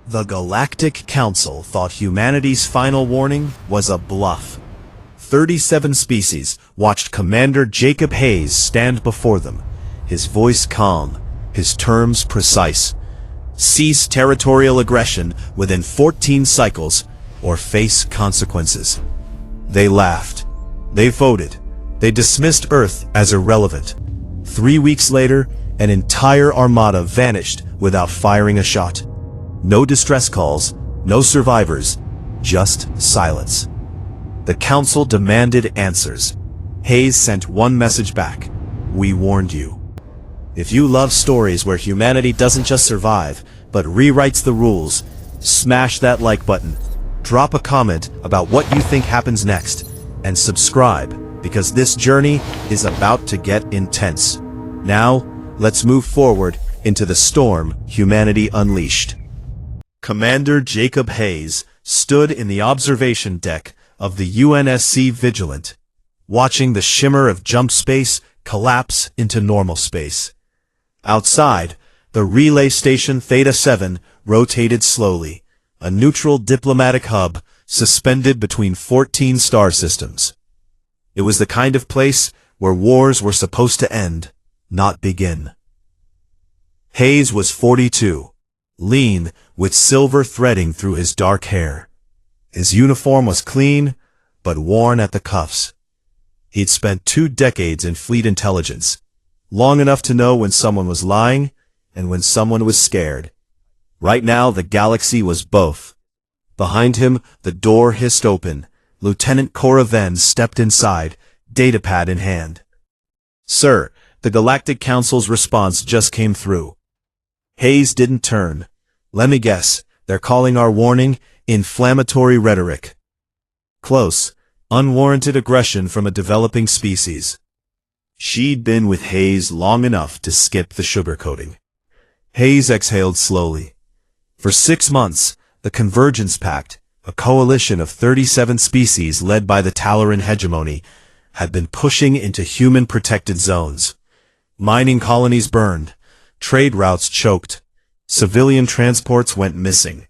The Galactic Council thought humanity's final warning was a bluff. 37 species watched Commander Jacob Hayes stand before them, his voice calm, his terms precise. Cease territorial aggression within 14 cycles or face consequences. They laughed. They voted. They dismissed Earth as irrelevant. 3 weeks later, an entire armada vanished without firing a shot. No distress calls, no survivors, just silence. The Council demanded answers. Hayes sent one message back. We warned you. If you love stories where humanity doesn't just survive, but rewrites the rules, smash that like button, drop a comment about what you think happens next, and subscribe, because this journey is about to get intense. Now, let's move forward into the storm humanity unleashed. Commander Jacob Hayes stood in the observation deck of the UNSC Vigilant, watching the shimmer of jump space collapse into normal space. Outside, the relay station Theta 7 rotated slowly, a neutral diplomatic hub suspended between 14 star systems. It was the kind of place where wars were supposed to end, not begin. Hayes was 42, lean, with silver threading through his dark hair. His uniform was clean, but worn at the cuffs. He'd spent 2 decades in fleet intelligence, long enough to know when someone was lying and when someone was scared. Right now, the galaxy was both. Behind him, the door hissed open. Lieutenant Cora Venn stepped inside, datapad in hand. Sir, the Galactic Council's response just came through. Hayes didn't turn. Let me guess, they're calling our warning inflammatory rhetoric. Close. Unwarranted aggression from a developing species. She'd been with Hayes long enough to skip the sugarcoating. Hayes exhaled slowly. For 6 months, the Convergence Pact, a coalition of 37 species led by the Talaran hegemony, had been pushing into human-protected zones. Mining colonies burned, trade routes choked, civilian transports went missing.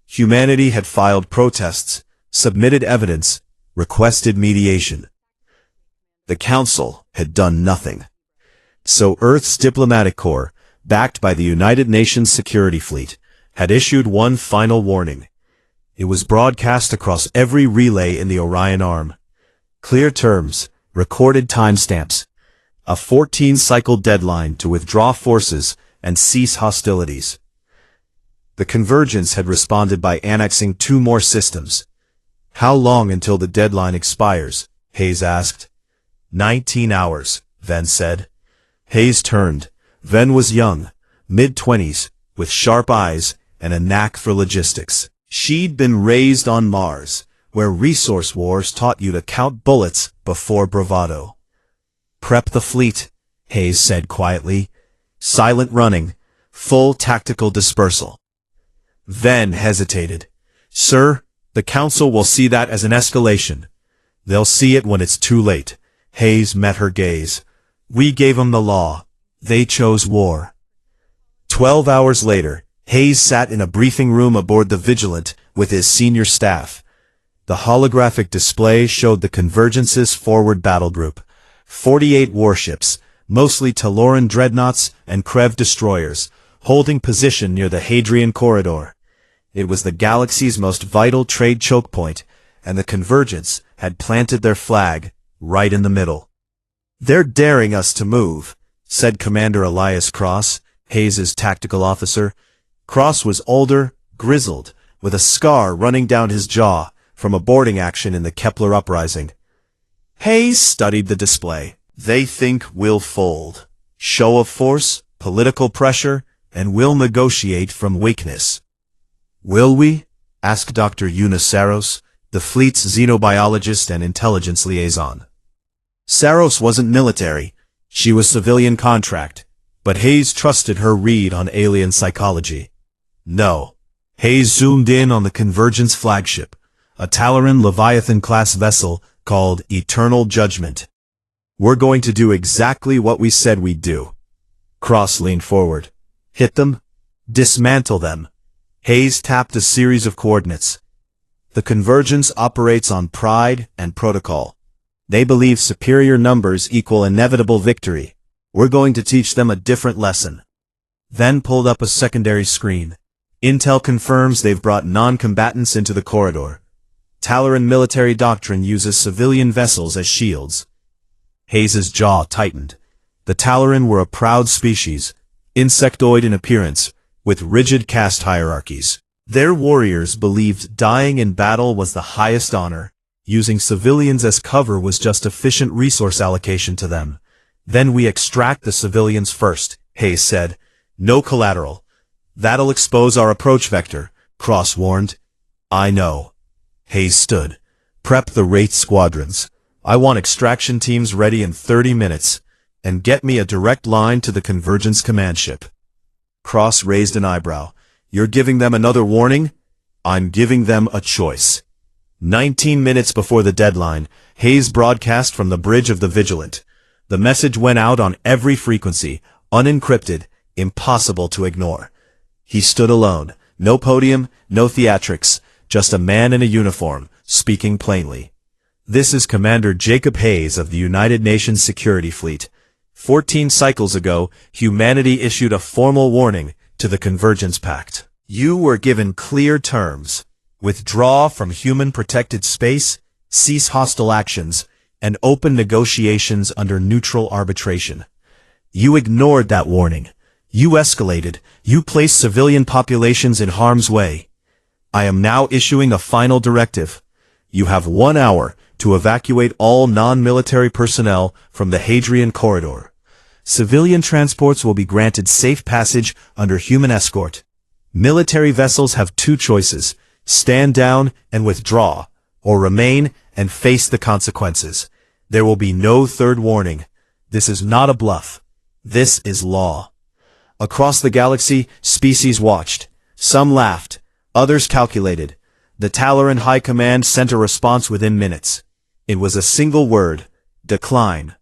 Humanity had filed protests, submitted evidence, requested mediation. The Council had done nothing. So Earth's diplomatic corps, backed by the United Nations Security Fleet, had issued one final warning. It was broadcast across every relay in the Orion Arm. Clear terms, recorded timestamps, a 14-cycle deadline to withdraw forces and cease hostilities. The Convergence had responded by annexing 2 more systems. How long until the deadline expires? Hayes asked. 19 hours, Venn said. Hayes turned. Venn was young, mid-20s, with sharp eyes and a knack for logistics. She'd been raised on Mars, where resource wars taught you to count bullets before bravado. Prep the fleet, Hayes said quietly. Silent running, full tactical dispersal. Venn hesitated. Sir, the Council will see that as an escalation. They'll see it when it's too late. Hayes met her gaze. We gave them the law. They chose war. 12 hours later, Hayes sat in a briefing room aboard the Vigilant with his senior staff. The holographic display showed the Convergence's forward battle group. 48 warships, mostly Taloran dreadnoughts and Krev destroyers, holding position near the Hadrian Corridor. It was the galaxy's most vital trade choke point, and the Convergence had planted their flag right in the middle. They're daring us to move, said Commander Elias Cross, Hayes's tactical officer. Cross was older, grizzled, with a scar running down his jaw from a boarding action in the Kepler uprising. Hayes studied the display. They think we'll fold. Show of force, political pressure, and we'll negotiate from weakness. Will we? Asked Dr. Eunice Saros, the fleet's xenobiologist and intelligence liaison. Saros wasn't military. She was civilian contract, but Hayes trusted her read on alien psychology. No. Hayes zoomed in on the Convergence flagship, a Talaran Leviathan-class vessel called Eternal Judgment. We're going to do exactly what we said we'd do. Cross leaned forward. Hit them? Dismantle them. Hayes tapped a series of coordinates. The convergence operates on pride and protocol. They believe superior numbers equal inevitable victory. We're going to teach them a different lesson. Then pulled up a secondary screen. Intel confirms they've brought non-combatants into the corridor. Talaran military doctrine uses civilian vessels as shields. Hayes's jaw tightened. The Talaran were a proud species, insectoid in appearance, with rigid caste hierarchies. Their warriors believed dying in battle was the highest honor. Using civilians as cover was just efficient resource allocation to them. Then we extract the civilians first, Hayes said. No collateral. That'll expose our approach vector, Cross warned. I know. Hayes stood. Prep the Wraith squadrons. I want extraction teams ready in 30 minutes. And get me a direct line to the Convergence command ship. Cross raised an eyebrow. You're giving them another warning? I'm giving them a choice. 19 minutes before the deadline, Hayes broadcast from the bridge of the Vigilant. The message went out on every frequency, unencrypted, impossible to ignore. He stood alone, no podium, no theatrics, just a man in a uniform, speaking plainly. This is Commander Jacob Hayes of the United Nations Security Fleet. 14 cycles ago, humanity issued a formal warning to the Convergence Pact. You were given clear terms. Withdraw from human-protected space, cease hostile actions, and open negotiations under neutral arbitration. You ignored that warning. You escalated. You placed civilian populations in harm's way. I am now issuing a final directive. You have 1 hour to evacuate all non-military personnel from the Hadrian Corridor. Civilian transports will be granted safe passage under human escort. Military vessels have 2 choices: stand down and withdraw, or remain and face the consequences. There will be no third warning. This is not a bluff. This is law. Across the galaxy, species watched. Some laughed. Others calculated. The Talaran High Command sent a response within minutes. It was a single word: decline.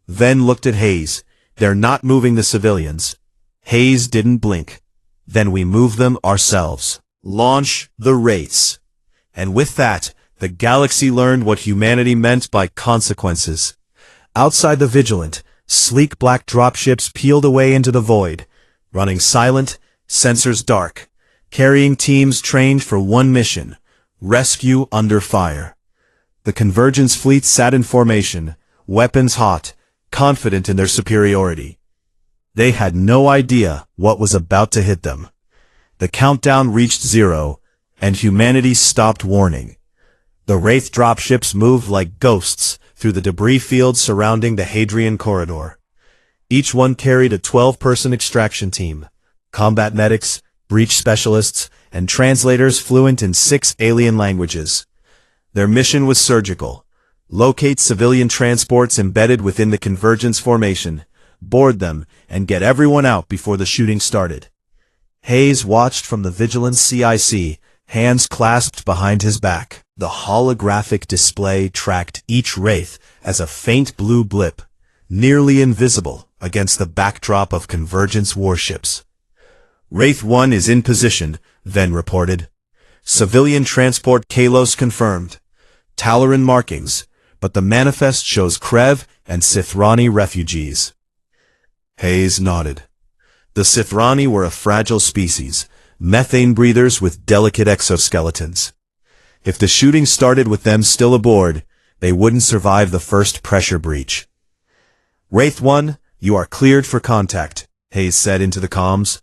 Then looked at Hayes. They're not moving the civilians. Hayes didn't blink. Then we move them ourselves. Launch the Wraiths. And with that, the galaxy learned what humanity meant by consequences. Outside the Vigilant, sleek black dropships peeled away into the void, running silent, sensors dark, carrying teams trained for one mission: rescue under fire. The Convergence fleet sat in formation, weapons hot, confident in their superiority. They had no idea what was about to hit them. The countdown reached 0, and humanity stopped warning. The Wraith dropships moved like ghosts through the debris fields surrounding the Hadrian Corridor. Each one carried a 12-person extraction team, combat medics, breach specialists, and translators fluent in 6 alien languages. Their mission was surgical: locate civilian transports embedded within the Convergence formation, board them, and get everyone out before the shooting started. Hayes watched from the Vigilant CIC, hands clasped behind his back. The holographic display tracked each Wraith as a faint blue blip, nearly invisible against the backdrop of Convergence warships. Wraith 1 is in position, then reported. Civilian transport Kalos confirmed. Talaran markings, but the manifest shows Krev and Sithrani refugees. Hayes nodded. The Sithrani were a fragile species, methane breathers with delicate exoskeletons. If the shooting started with them still aboard, they wouldn't survive the first pressure breach. Wraith 1, you are cleared for contact, Hayes said into the comms.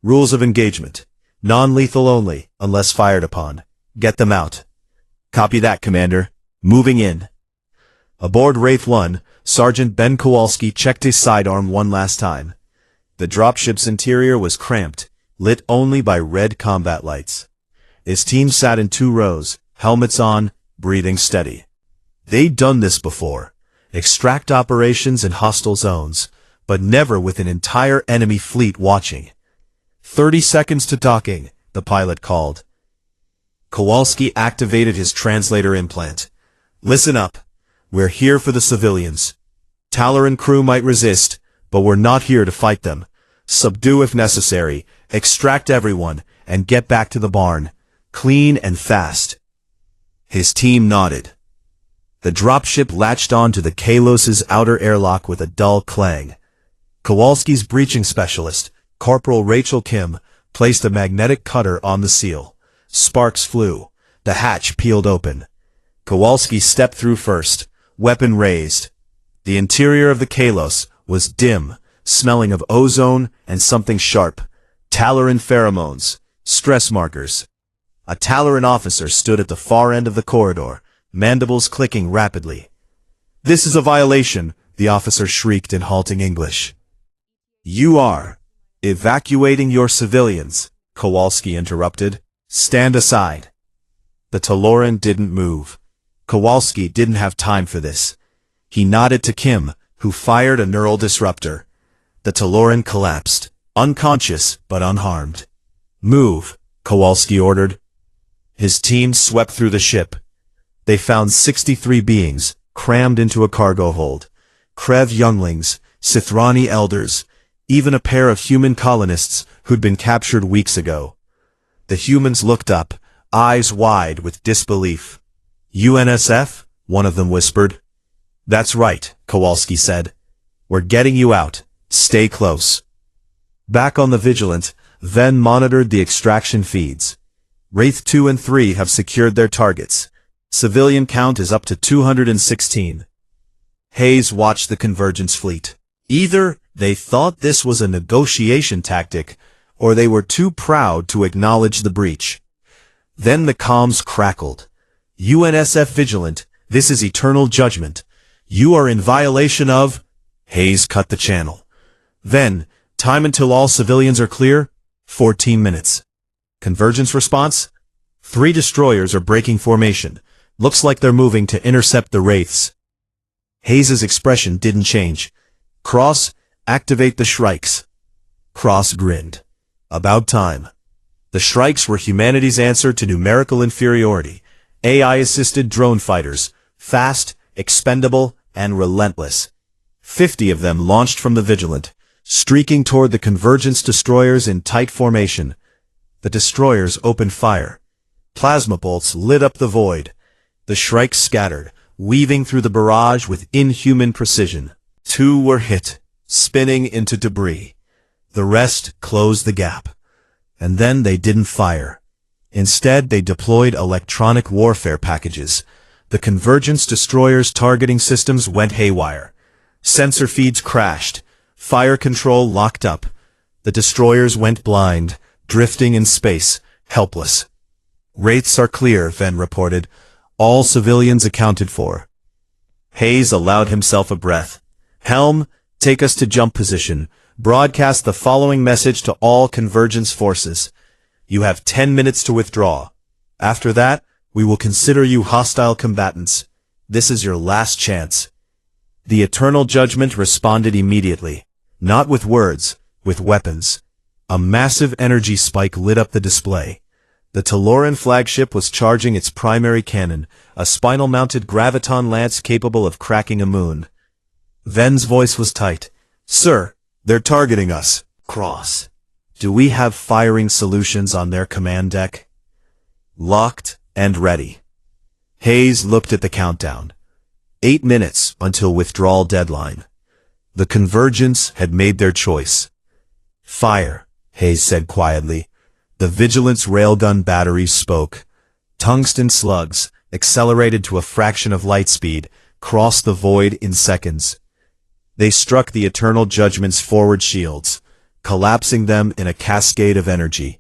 Rules of engagement: non-lethal only, unless fired upon. Get them out. Copy that, Commander. Moving in. Aboard Wraith 1, Sergeant Ben Kowalski checked his sidearm one last time. The dropship's interior was cramped, lit only by red combat lights. His team sat in 2 rows, helmets on, breathing steady. They'd done this before: extract operations in hostile zones, but never with an entire enemy fleet watching. 30 seconds to docking, the pilot called. Kowalski activated his translator implant. Listen up. We're here for the civilians. Talaran crew might resist, but we're not here to fight them. Subdue if necessary, extract everyone, and get back to the barn, clean and fast. His team nodded. The dropship latched on to the Kalos's outer airlock with a dull clang. Kowalski's breaching specialist, Corporal Rachel Kim, placed a magnetic cutter on the seal. Sparks flew. The hatch peeled open. Kowalski stepped through first, weapon raised. The interior of the Kalos was dim, smelling of ozone and something sharp. Talaran pheromones, stress markers. A Talaran officer stood at the far end of the corridor, mandibles clicking rapidly. "This is a violation," the officer shrieked in halting English. "You are evacuating your civilians," Kowalski interrupted. "Stand aside." The Talaran didn't move. Kowalski didn't have time for this. He nodded to Kim, who fired a neural disruptor. The Talaran collapsed, unconscious but unharmed. "Move," Kowalski ordered. His team swept through the ship. They found 63 beings, crammed into a cargo hold. Krev younglings, Sithrani elders, even a pair of human colonists who'd been captured weeks ago. The humans looked up, eyes wide with disbelief. "UNSF?" one of them whispered. "That's right," Kowalski said. "We're getting you out. Stay close." Back on the Vigilant, Ven monitored the extraction feeds. Wraith 2 and 3 have secured their targets. Civilian count is up to 216. Hayes watched the Convergence fleet. Either they thought this was a negotiation tactic, or they were too proud to acknowledge the breach. Then the comms crackled. "UNSF Vigilant, this is eternal judgment. You are in violation of—" Hayes cut the channel. "Then, time until all civilians are clear? 14 minutes. Convergence response? 3 destroyers are breaking formation. Looks like they're moving to intercept the Wraiths." Hayes's expression didn't change. "Cross, activate the Shrikes." Cross grinned. "About time." The Shrikes were humanity's answer to numerical inferiority. AI-assisted drone fighters, fast, expendable, and relentless. 50 of them launched from the Vigilant, streaking toward the Convergence destroyers in tight formation. The destroyers opened fire. Plasma bolts lit up the void. The Shrikes scattered, weaving through the barrage with inhuman precision. 2 were hit, spinning into debris. The rest closed the gap. And then they didn't fire. Instead, they deployed electronic warfare packages. The Convergence destroyers' targeting systems went haywire. Sensor feeds crashed. Fire control locked up. The destroyers went blind, drifting in space, helpless. "Wraiths are clear," Ven reported. "All civilians accounted for." Hayes allowed himself a breath. "Helm, take us to jump position. Broadcast the following message to all Convergence forces. You have 10 minutes to withdraw. After that, we will consider you hostile combatants. This is your last chance." The Eternal Judgment responded immediately. Not with words, with weapons. A massive energy spike lit up the display. The Talaran flagship was charging its primary cannon, a spinal-mounted graviton lance capable of cracking a moon. Ven's voice was tight. "Sir, they're targeting us." Cross. "Do we have firing solutions on their command deck?" "Locked and ready." Hayes looked at the countdown. 8 minutes until withdrawal deadline. The Convergence had made their choice. "Fire," Hayes said quietly. The Vigilance railgun batteries spoke. Tungsten slugs, accelerated to a fraction of light speed, crossed the void in seconds. They struck the Eternal Judgment's forward shields, collapsing them in a cascade of energy.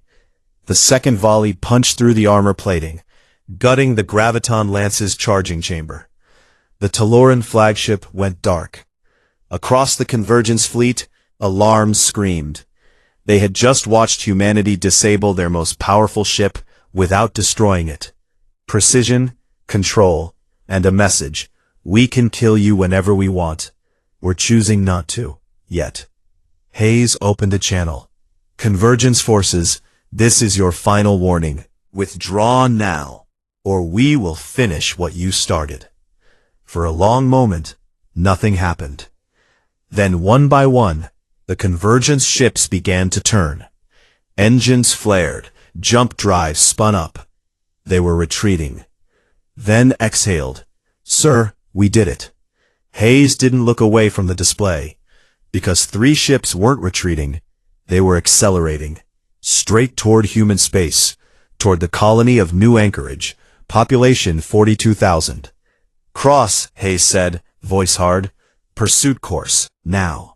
The second volley punched through the armor plating, gutting the graviton lance's charging chamber. The Talaran flagship went dark. Across the Convergence fleet, alarms screamed. They had just watched humanity disable their most powerful ship without destroying it. Precision, control, and a message. We can kill you whenever we want. We're choosing not to, yet. Hayes opened a channel. "Convergence forces, this is your final warning. Withdraw now, or we will finish what you started." For a long moment, nothing happened. Then one by one, the Convergence ships began to turn. Engines flared, jump drive spun up. They were retreating. Then exhaled. "Sir, we did it." Hayes didn't look away from the display. Because 3 ships weren't retreating, they were accelerating. Straight toward human space, toward the colony of New Anchorage, population 42,000. "Cross," Hayes said, voice hard. "Pursuit course, now."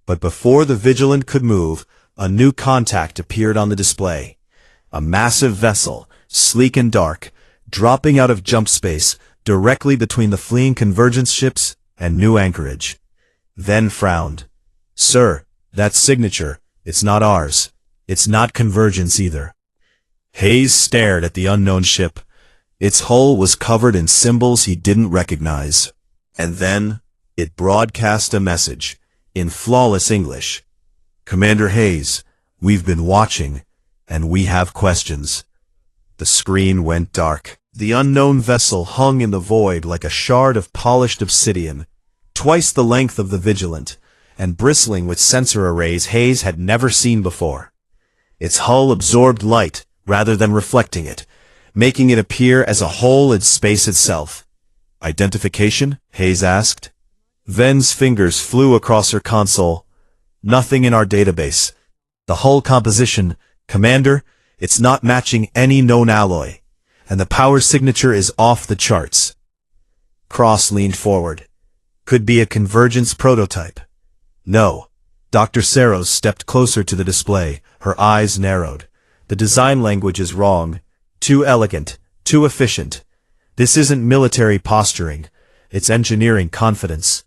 But before the Vigilant could move, a new contact appeared on the display. A massive vessel, sleek and dark, dropping out of jump space directly between the fleeing Convergence ships and New Anchorage. Then frowned. "Sir, that signature, it's not ours. It's not Convergence either." Hayes stared at the unknown ship. Its hull was covered in symbols he didn't recognize. And then, it broadcast a message, in flawless English. "Commander Hayes, we've been watching, and we have questions." The screen went dark. The unknown vessel hung in the void like a shard of polished obsidian, twice the length of the Vigilant, and bristling with sensor arrays Hayes had never seen before. Its hull absorbed light rather than reflecting it, making it appear as a hole in space itself. "Identification?" Hayes asked. Ven's fingers flew across her console. "Nothing in our database. The hull composition, Commander, it's not matching any known alloy, and the power signature is off the charts." Cross leaned forward. "Could be a Convergence prototype." "No." Dr. Saros stepped closer to the display, her eyes narrowed. "The design language is wrong. Too elegant, too efficient. This isn't military posturing. It's engineering confidence."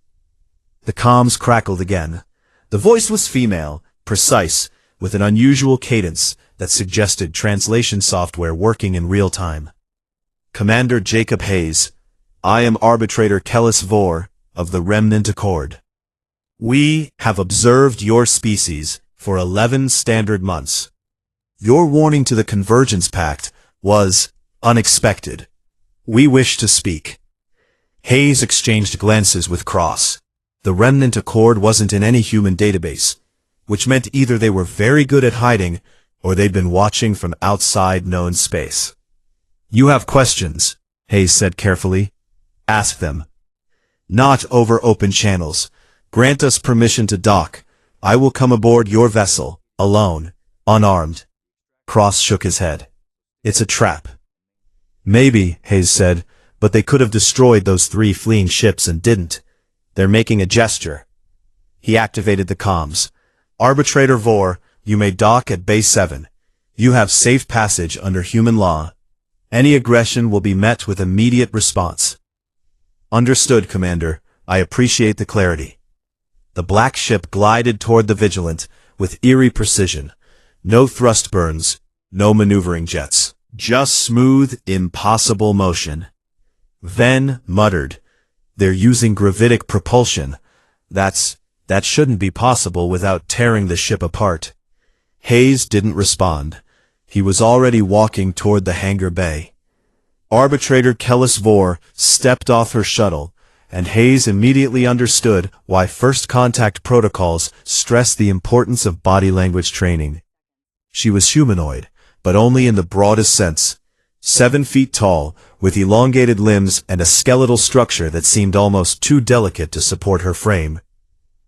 The comms crackled again. The voice was female, precise, with an unusual cadence that suggested translation software working in real time. "Commander Jacob Hayes, I am Arbitrator Kellis Vor of the Remnant Accord. We have observed your species for 11 standard months. Your warning to the Convergence Pact was unexpected. We wish to speak." Hayes exchanged glances with Cross. The Remnant Accord wasn't in any human database, which meant either they were very good at hiding or they'd been watching from outside known space. "You have questions," Hayes said carefully. "Ask them. Not over open channels. Grant us permission to dock. I will come aboard your vessel, alone, unarmed." Cross shook his head. "It's a trap." "Maybe," Hayes said, "but they could have destroyed those 3 fleeing ships and didn't. They're making a gesture." He activated the comms. "Arbitrator Vor, you may dock at Base 7. You have safe passage under human law. Any aggression will be met with immediate response." "Understood, Commander. I appreciate the clarity." The black ship glided toward the Vigilant with eerie precision. No thrust burns, no maneuvering jets. Just smooth, impossible motion. Ven muttered, "They're using gravitic propulsion. That shouldn't be possible without tearing the ship apart." Hayes didn't respond. He was already walking toward the hangar bay. Arbitrator Kellis Vor stepped off her shuttle, and Hayes immediately understood why first contact protocols stress the importance of body language training. She was humanoid, but only in the broadest sense. 7 feet tall, with elongated limbs and a skeletal structure that seemed almost too delicate to support her frame.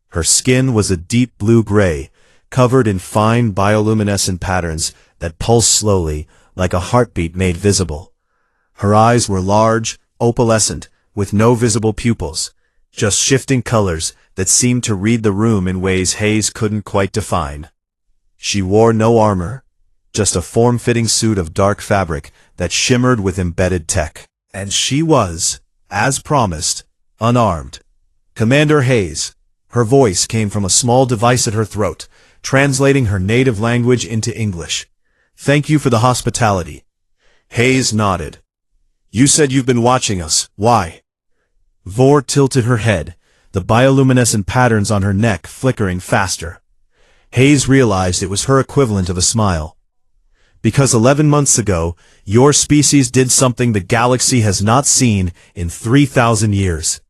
Her skin was a deep blue-gray, covered in fine bioluminescent patterns that pulsed slowly, like a heartbeat made visible. Her eyes were large, opalescent, with no visible pupils, just shifting colors that seemed to read the room in ways Hayes couldn't quite define. She wore no armor, just a form-fitting suit of dark fabric that shimmered with embedded tech. And she was, as promised, unarmed. "Commander Hayes." Her voice came from a small device at her throat, translating her native language into English. "Thank you for the hospitality." Hayes nodded. "You said you've been watching us. Why?" Vor tilted her head, the bioluminescent patterns on her neck flickering faster. Hayes realized it was her equivalent of a smile. "Because 11 months ago, your species did something the galaxy has not seen in 3,000 years.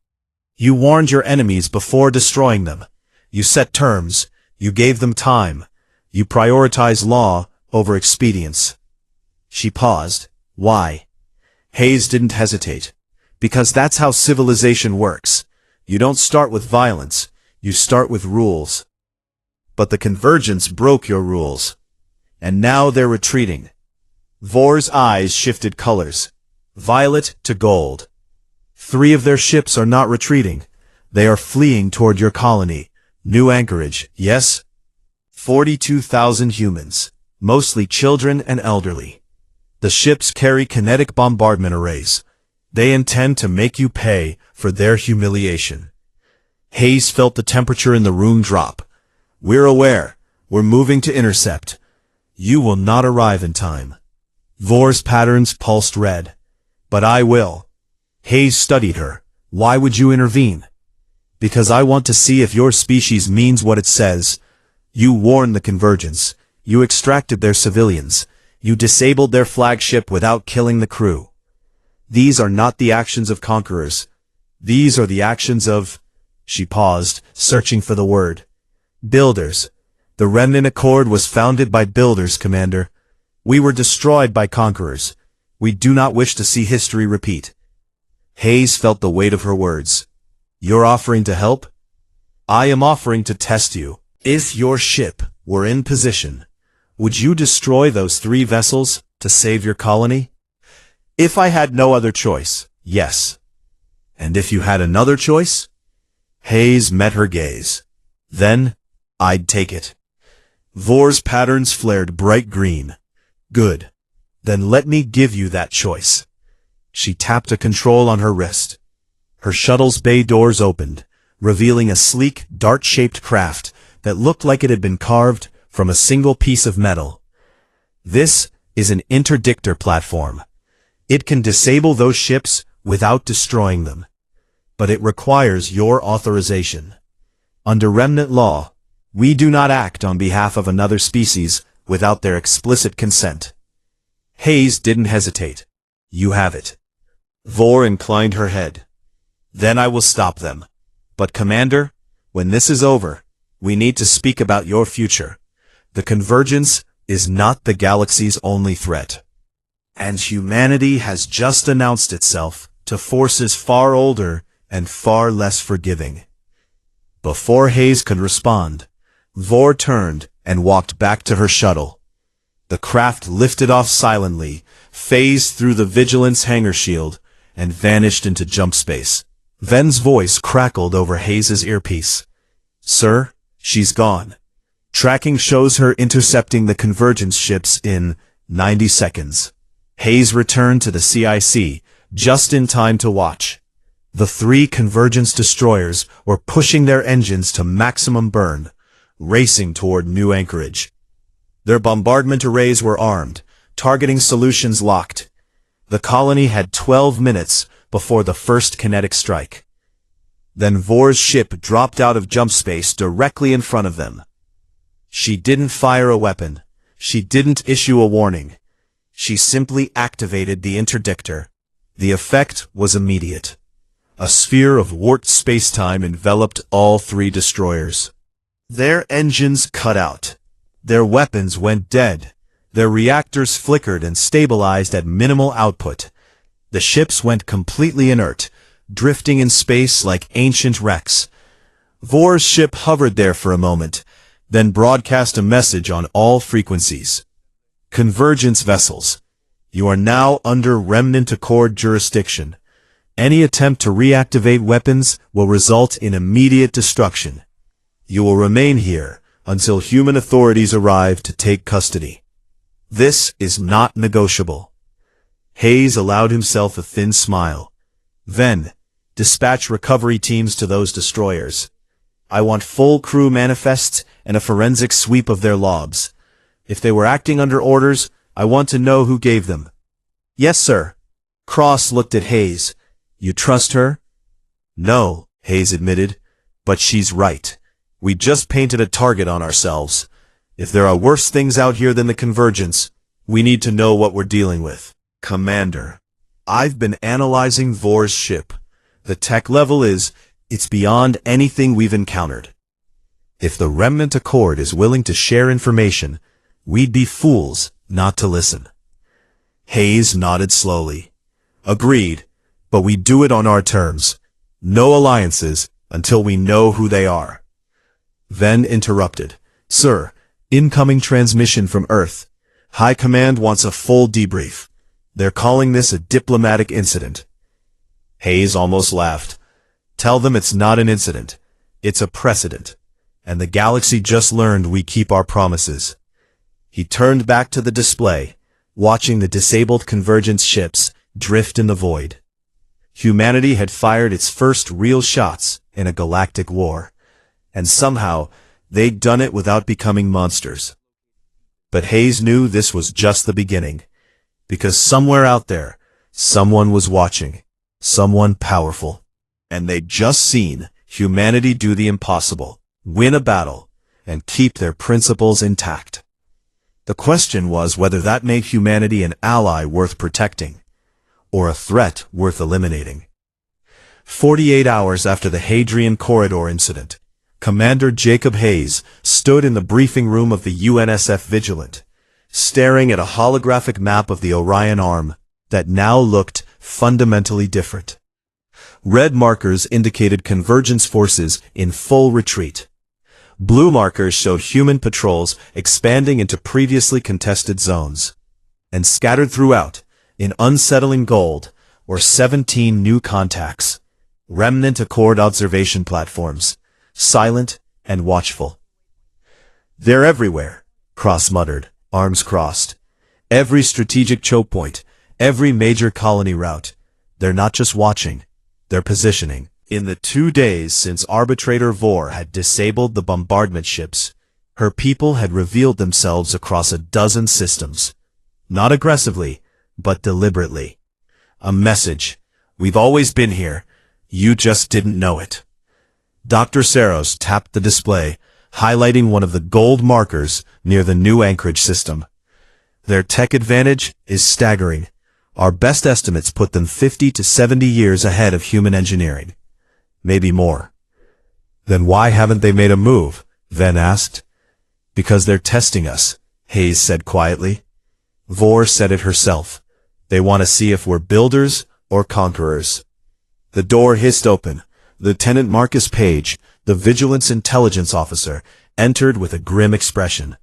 You warned your enemies before destroying them. You set terms. You gave them time. You prioritized law over expedience. She paused. Why? Hayes didn't hesitate. Because that's how civilization works. You don't start with violence, you start with rules. But the convergence broke your rules. And now they're retreating. Vor's eyes shifted colors. Violet to gold. 3 of their ships are not retreating. They are fleeing toward your colony. New anchorage, yes? 42,000 humans, mostly children and elderly. The ships carry kinetic bombardment arrays. They intend to make you pay for their humiliation. Hayes felt the temperature in the room drop. We're aware. We're moving to intercept. You will not arrive in time. Vor's patterns pulsed red. But I will. Hayes studied her. Why would you intervene? Because I want to see if your species means what it says. You warned the convergence. You extracted their civilians. You disabled their flagship without killing the crew. These are not the actions of conquerors. These are the actions of... She paused, searching for the word. Builders. The Remnant Accord was founded by builders, Commander. We were destroyed by conquerors. We do not wish to see history repeat. Hayes felt the weight of her words. You're offering to help? I am offering to test you. If your ship were in position, would you destroy those 3 vessels to save your colony? If I had no other choice, yes. And if you had another choice? Hayes met her gaze. Then, I'd take it. Vor's patterns flared bright green. Good. Then let me give you that choice. She tapped a control on her wrist. Her shuttle's bay doors opened, revealing a sleek, dart-shaped craft that looked like it had been carved from a single piece of metal. This is an interdictor platform. It can disable those ships without destroying them. But it requires your authorization. Under remnant law, we do not act on behalf of another species without their explicit consent. Hayes didn't hesitate. You have it. Vor inclined her head. Then I will stop them. But Commander, when this is over, we need to speak about your future. The convergence is not the galaxy's only threat. And humanity has just announced itself to forces far older and far less forgiving. Before Hayes could respond, Vor turned and walked back to her shuttle. The craft lifted off silently, phased through the Vigilance hangar shield, and vanished into jump space. Ven's voice crackled over Hayes' earpiece. Sir, she's gone. Tracking shows her intercepting the convergence ships in 90 seconds. Hayes returned to the CIC, just in time to watch. The 3 convergence destroyers were pushing their engines to maximum burn, racing toward new anchorage. Their bombardment arrays were armed, targeting solutions locked. The colony had 12 minutes before the first kinetic strike. Then Vor's ship dropped out of jump space directly in front of them. She didn't fire a weapon. She didn't issue a warning. She simply activated the interdictor. The effect was immediate. A sphere of warped space-time enveloped all 3 destroyers. Their engines cut out. Their weapons went dead. Their reactors flickered and stabilized at minimal output. The ships went completely inert, drifting in space like ancient wrecks. Vor's ship hovered there for a moment, then broadcast a message on all frequencies. Convergence vessels. You are now under Remnant Accord jurisdiction. Any attempt to reactivate weapons will result in immediate destruction. You will remain here until human authorities arrive to take custody. This is not negotiable. Hayes allowed himself a thin smile. Ven, dispatch recovery teams to those destroyers. I want full crew manifests and a forensic sweep of their logs. If they were acting under orders, I want to know who gave them. Yes, sir. Cross looked at Hayes. You trust her? No, Hayes admitted, but she's right. We just painted a target on ourselves. If there are worse things out here than the convergence, we need to know what we're dealing with. Commander, I've been analyzing Vor's ship. The tech level it's beyond anything we've encountered. If the Remnant Accord is willing to share information, We'd be fools not to listen. Hayes nodded slowly. Agreed, but we do it on our terms. No alliances until we know who they are. Then interrupted. Sir, incoming transmission from Earth. High Command wants a full debrief. They're calling this a diplomatic incident. Hayes almost laughed. Tell them it's not an incident. It's a precedent. And the galaxy just learned we keep our promises. He turned back to the display, watching the disabled convergence ships drift in the void. Humanity had fired its first real shots in a galactic war, and somehow they'd done it without becoming monsters. But Hayes knew this was just the beginning, because somewhere out there, someone was watching, someone powerful, and they'd just seen humanity do the impossible, win a battle, and keep their principles intact. The question was whether that made humanity an ally worth protecting, or a threat worth eliminating. 48 hours after the Hadrian Corridor incident, Commander Jacob Hayes stood in the briefing room of the UNSF Vigilant, staring at a holographic map of the Orion Arm that now looked fundamentally different. Red markers indicated convergence forces in full retreat. Blue markers showed human patrols expanding into previously contested zones. And scattered throughout, in unsettling gold, were 17 new contacts, remnant Accord observation platforms, silent and watchful. They're everywhere, Cross muttered, arms crossed. Every strategic choke point, every major colony route. They're not just watching, they're positioning. In the 2 days since Arbitrator Vor had disabled the bombardment ships, her people had revealed themselves across a dozen systems. Not aggressively, but deliberately. A message. We've always been here. You just didn't know it. Dr. Saros tapped the display, highlighting one of the gold markers near the new anchorage system. Their tech advantage is staggering. Our best estimates put them 50 to 70 years ahead of human engineering. Maybe more. Then why haven't they made a move? Ven asked. Because they're testing us, Hayes said quietly. Vor said it herself. They want to see if we're builders or conquerors. The door hissed open. Lieutenant Marcus Page, the Vigilance Intelligence Officer, entered with a grim expression.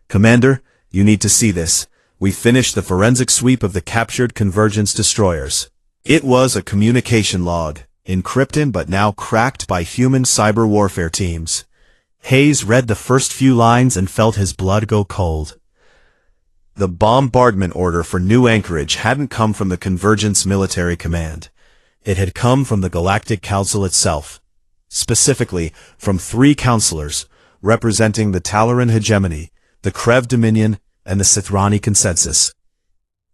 Commander, you need to see this. We finished the forensic sweep of the captured convergence destroyers. It was a communication log, encrypted but now cracked by human cyber warfare teams. Hayes read the first few lines and felt his blood go cold. The bombardment order for New Anchorage hadn't come from the Convergence Military Command. It had come from the Galactic Council itself, specifically from 3 counselors representing the Talaran hegemony, the Krev Dominion, and the Sithrani Consensus.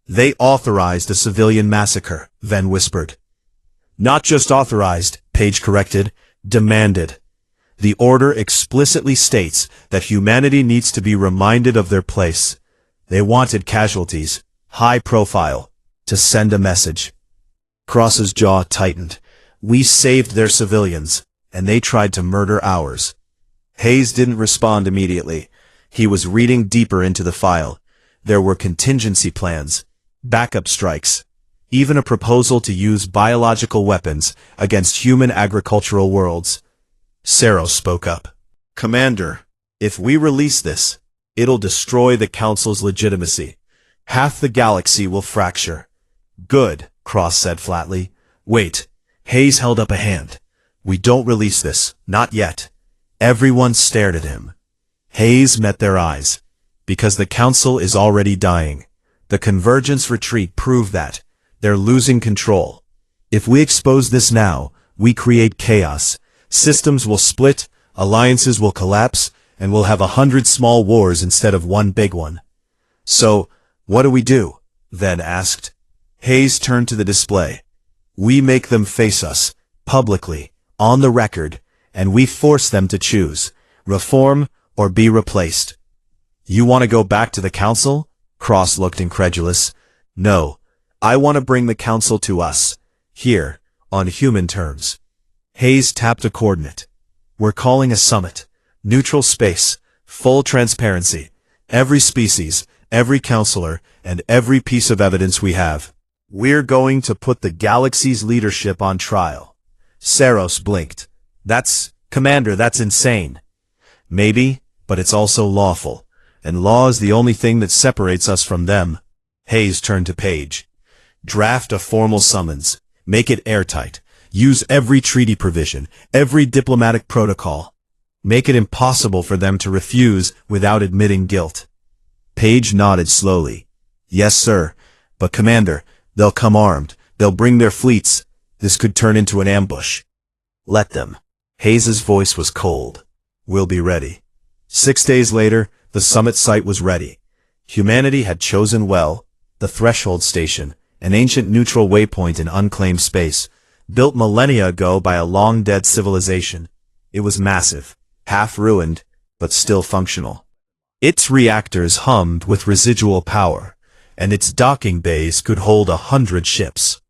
They authorized a civilian massacre, Ven whispered. Not just authorized, Page corrected, demanded. The order explicitly states that humanity needs to be reminded of their place. They wanted casualties, high profile, to send a message. Cross's jaw tightened. We saved their civilians, and they tried to murder ours. Hayes didn't respond immediately. He was reading deeper into the file. There were contingency plans, backup strikes, even a proposal to use biological weapons against human agricultural worlds. Saros spoke up. Commander, if we release this, it'll destroy the Council's legitimacy. Half the galaxy will fracture. Good, Cross said flatly. Wait. Hayes held up a hand. We don't release this, not yet. Everyone stared at him. Hayes met their eyes. Because the Council is already dying. The Convergence retreat proved that. They're losing control. If we expose this now, we create chaos. Systems will split, alliances will collapse, and we'll have 100 small wars instead of one big one. So, what do we do? Ven asked. Hayes turned to the display. We make them face us, publicly, on the record, and we force them to choose, reform or be replaced. You want to go back to the Council? Cross looked incredulous. No, I want to bring the Council to us, here, on human terms. Hayes tapped a coordinate. We're calling a summit. Neutral space, full transparency, Every species, every counselor, and every piece of evidence we have. We're going to put the galaxy's leadership on trial. Saros blinked. Commander, that's insane. Maybe, but it's also lawful. And law is the only thing that separates us from them. Hayes turned to Page. Draft a formal summons. Make it airtight. Use every treaty provision, every diplomatic protocol. Make it impossible for them to refuse without admitting guilt. Page nodded slowly. Yes, sir. But Commander, they'll come armed. They'll bring their fleets. This could turn into an ambush. Let them. Hayes's voice was cold. We'll be ready. 6 days later, the summit site was ready. Humanity had chosen well, the Threshold Station, an ancient neutral waypoint in unclaimed space, built millennia ago by a long-dead civilization. It was massive, half-ruined, but still functional. Its reactors hummed with residual power, and its docking bays could hold 100 ships.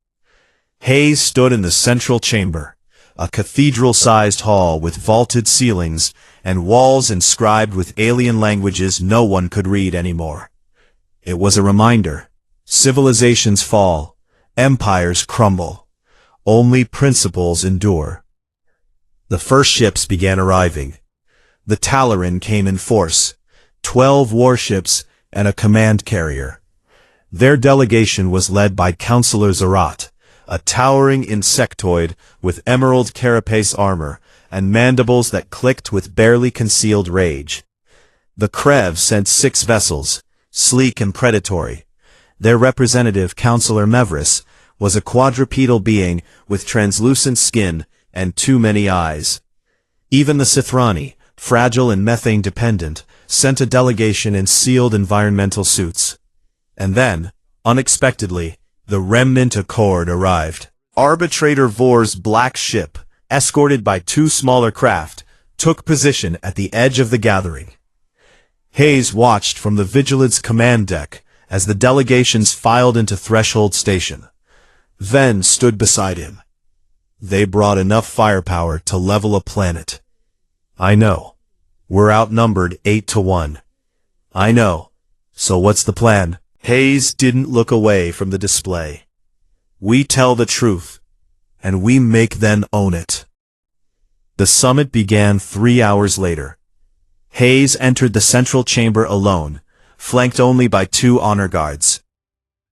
Hayes stood in the central chamber, a cathedral-sized hall with vaulted ceilings and walls inscribed with alien languages no one could read anymore. It was a reminder. Civilizations fall, empires crumble. Only principles endure. The first ships began arriving. The Talaran came in force, 12 warships and a command carrier. Their delegation was led by Counselor Zarat, a towering insectoid with emerald carapace armor and mandibles that clicked with barely concealed rage. The Krev sent 6 vessels, sleek and predatory. Their representative, Counselor Mevris, was a quadrupedal being with translucent skin and too many eyes. Even the Sithrani, fragile and methane-dependent, sent a delegation in sealed environmental suits. And then, unexpectedly, the Remnant Accord arrived. Arbitrator Vor's black ship, escorted by 2 smaller craft, took position at the edge of the gathering. Hayes watched from the Vigilance command deck as the delegations filed into Threshold Station. Ven stood beside him. They brought enough firepower to level a planet. I know. We're outnumbered 8-1. I know. So what's the plan? Hayes didn't look away from the display. We tell the truth, and we make them own it. The summit began 3 hours later. Hayes entered the central chamber alone, flanked only by 2 honor guards.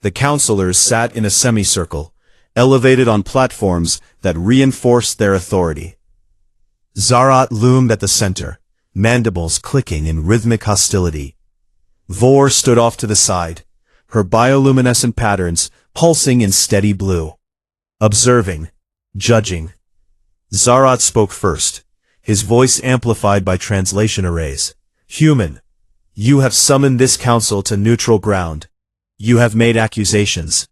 The counselors sat in a semicircle, elevated on platforms that reinforced their authority. Zarat loomed at the center, mandibles clicking in rhythmic hostility. Vor stood off to the side, her bioluminescent patterns pulsing in steady blue. Observing, judging. Zarat spoke first, his voice amplified by translation arrays. Human, you have summoned this council to neutral ground. You have made accusations.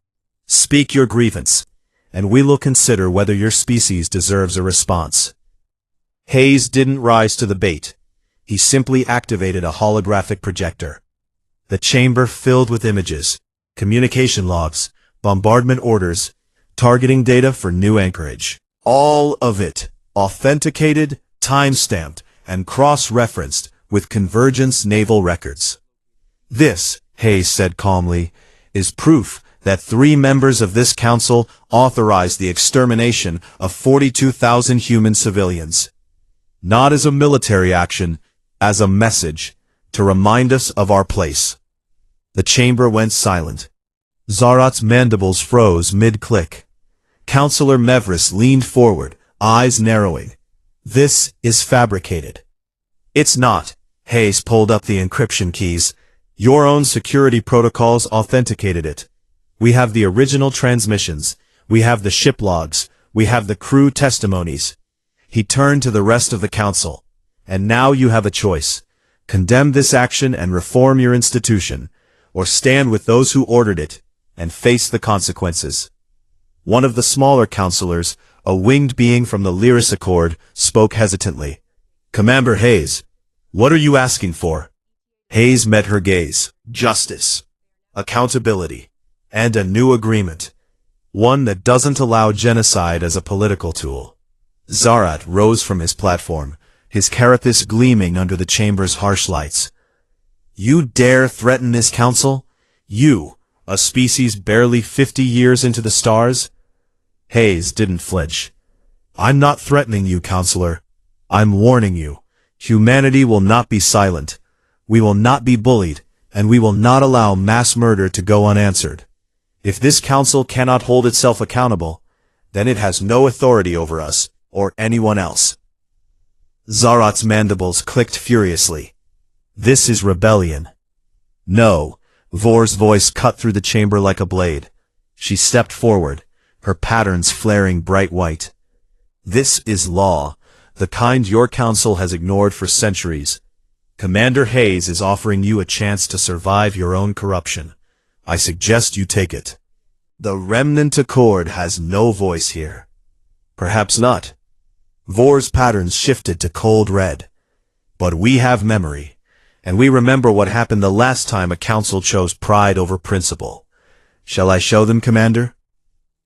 Speak your grievance, and we will consider whether your species deserves a response. Hayes didn't rise to the bait. He simply activated a holographic projector. The chamber filled with images, communication logs, bombardment orders, targeting data for new anchorage. All of it authenticated, time-stamped, and cross-referenced with Convergence naval records. This, Hayes said calmly, is proof that 3 members of this council authorized the extermination of 42,000 human civilians. Not as a military action, as a message, to remind us of our place. The chamber went silent. Zarat's mandibles froze mid-click. Counselor Mevris leaned forward, eyes narrowing. This is fabricated. It's not. Hayes pulled up the encryption keys. Your own security protocols authenticated it. We have the original transmissions. We have the ship logs. We have the crew testimonies. He turned to the rest of the council. And now you have a choice. Condemn this action and reform your institution, or stand with those who ordered it and face the consequences. One of the smaller counselors, a winged being from the Lyris Accord, spoke hesitantly. Commander Hayes, what are you asking for? Hayes met her gaze. Justice, accountability, and a new agreement. One that doesn't allow genocide as a political tool. Zarat rose from his platform, his carapace gleaming under the chamber's harsh lights. You dare threaten this council? You, a species barely 50 years into the stars? Hayes didn't flinch. I'm not threatening you, counselor. I'm warning you. Humanity will not be silent. We will not be bullied, and we will not allow mass murder to go unanswered. If this council cannot hold itself accountable, then it has no authority over us, or anyone else. Zarat's mandibles clicked furiously. This is rebellion. No, Vor's voice cut through the chamber like a blade. She stepped forward, her patterns flaring bright white. This is law, the kind your council has ignored for centuries. Commander Hayes is offering you a chance to survive your own corruption. I suggest you take it. The Remnant Accord has no voice here. Perhaps not. Vor's patterns shifted to cold red. But we have memory, and we remember what happened the last time a council chose pride over principle. Shall I show them, Commander?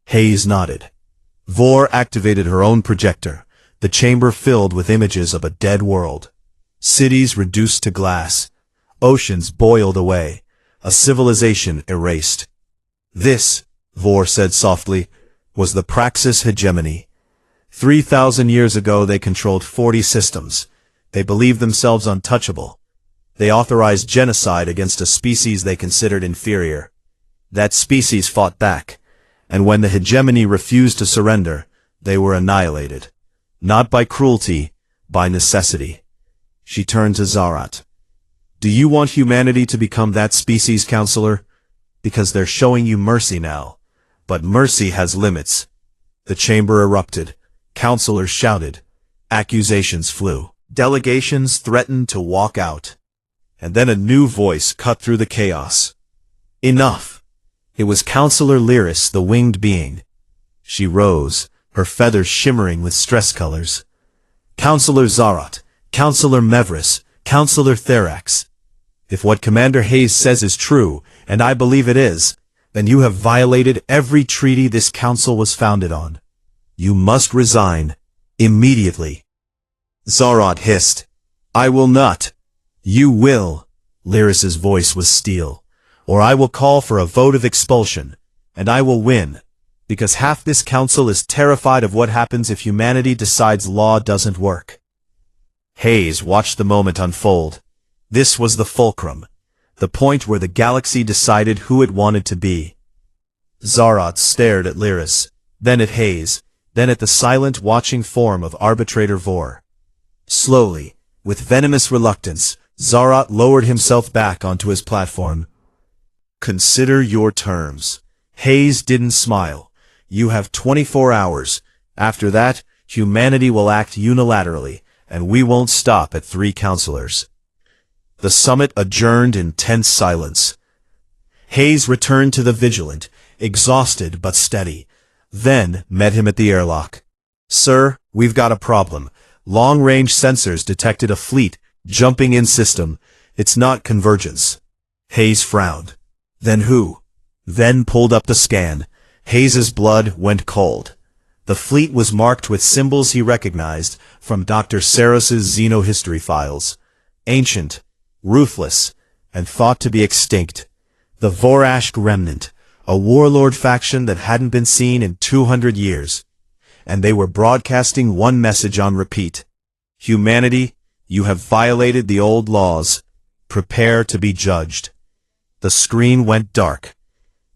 Hayes nodded. Vor activated her own projector, the chamber filled with images of a dead world. Cities reduced to glass, oceans boiled away, a civilization erased. This, Vor said softly, was the Praxis hegemony. 3,000 years ago they controlled 40 systems. They believed themselves untouchable. They authorized genocide against a species they considered inferior. That species fought back, and when the hegemony refused to surrender, they were annihilated. Not by cruelty, by necessity. She turned to Zarat. Do you want humanity to become that species, counselor? Because they're showing you mercy now. But mercy has limits. The chamber erupted. Counselors shouted. Accusations flew. Delegations threatened to walk out. And then a new voice cut through the chaos. Enough. It was Counselor Lyris, the winged being. She rose, her feathers shimmering with stress colors. Counselor Zarat, Counselor Mevris, Counselor Therax. If what Commander Hayes says is true, and I believe it is, then you have violated every treaty this council was founded on. You must resign. Immediately. Zarat hissed. I will not. You will. Lyris's voice was steel. Or I will call for a vote of expulsion, and I will win, because half this council is terrified of what happens if humanity decides law doesn't work. Hayes watched the moment unfold. This was the fulcrum, the point where the galaxy decided who it wanted to be. Zarat stared at Lyris, then at Hayes, then at the silent watching form of Arbitrator Vor. Slowly, with venomous reluctance, Zarat lowered himself back onto his platform. Consider your terms. Hayes didn't smile. You have 24 hours. After that, humanity will act unilaterally, and we won't stop at 3 counselors. The summit adjourned in tense silence. Hayes returned to the Vigilant, exhausted but steady, then met him at the airlock. Sir, we've got a problem. Long-range sensors detected a fleet jumping in system. It's not convergence. Hayes frowned. Then who? Then pulled up the scan. Hayes's blood went cold. The fleet was marked with symbols he recognized from Dr. Saras's xenohistory files. Ancient, ruthless, and thought to be extinct. The Vorashk Remnant, a warlord faction that hadn't been seen in 200 years. And they were broadcasting one message on repeat. Humanity, you have violated the old laws. Prepare to be judged. The screen went dark.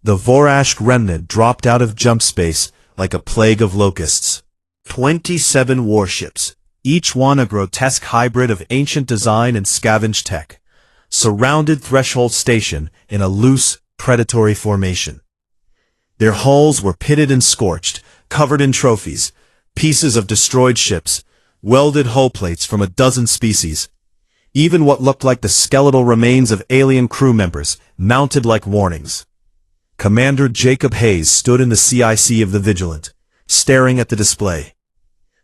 The Vorashk Remnant dropped out of jump space like a plague of locusts. 27 warships, each one a grotesque hybrid of ancient design and scavenged tech, surrounded Threshold Station in a loose, predatory formation. Their hulls were pitted and scorched, covered in trophies, pieces of destroyed ships, welded hull plates from a dozen species. Even what looked like the skeletal remains of alien crew members, mounted like warnings. Commander Jacob Hayes stood in the CIC of the Vigilant, staring at the display.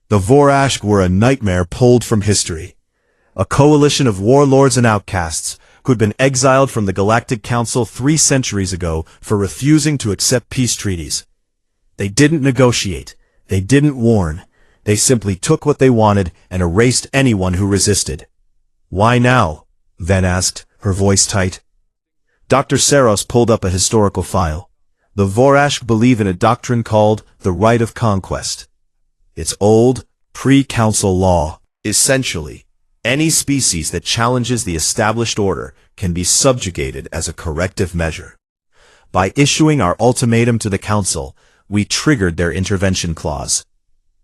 The Vorashk were a nightmare pulled from history. A coalition of warlords and outcasts who had been exiled from the Galactic Council 3 centuries ago for refusing to accept peace treaties. They didn't negotiate. They didn't warn. They simply took what they wanted and erased anyone who resisted. Why now? Ven asked, her voice tight. Dr. Saros pulled up a historical file. The Vorashk believe in a doctrine called the right of conquest. It's old, pre-council law. Essentially, any species that challenges the established order can be subjugated as a corrective measure. By issuing our ultimatum to the council, we triggered their intervention clause.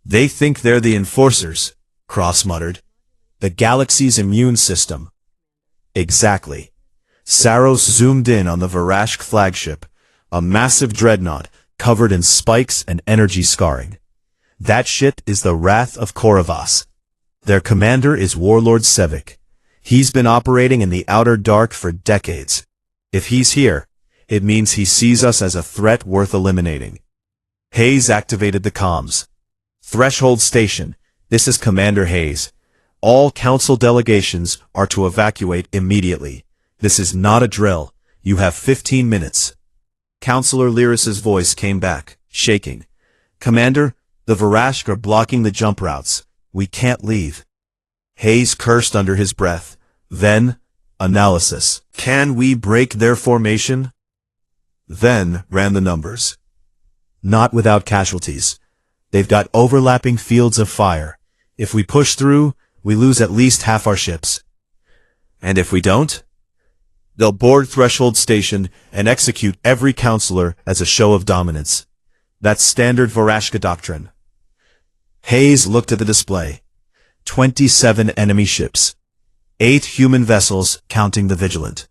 They think they're the enforcers, Cross muttered. The galaxy's immune system. Exactly. Saros zoomed in on the Vorashk flagship, a massive dreadnought covered in spikes and energy scarring. That shit is the Wrath of Koravas. Their commander is Warlord Sevik. He's been operating in the outer dark for decades. If he's here, it means he sees us as a threat worth eliminating. Hayes activated the comms. Threshold Station, this is Commander Hayes. All council delegations are to evacuate immediately. This is not a drill. You have 15 minutes. Councillor Lyris's voice came back, shaking. Commander, the Vorashk are blocking the jump routes. We can't leave. Hayes cursed under his breath. Then, analysis. Can we break their formation? Then ran the numbers. Not without casualties. They've got overlapping fields of fire. If we push through, we lose at least half our ships. And if we don't? They'll board Threshold Station and execute every councillor as a show of dominance. That's standard Vorashka doctrine. Hayes looked at the display. 27 enemy ships. 8 human vessels, counting the Vigilant.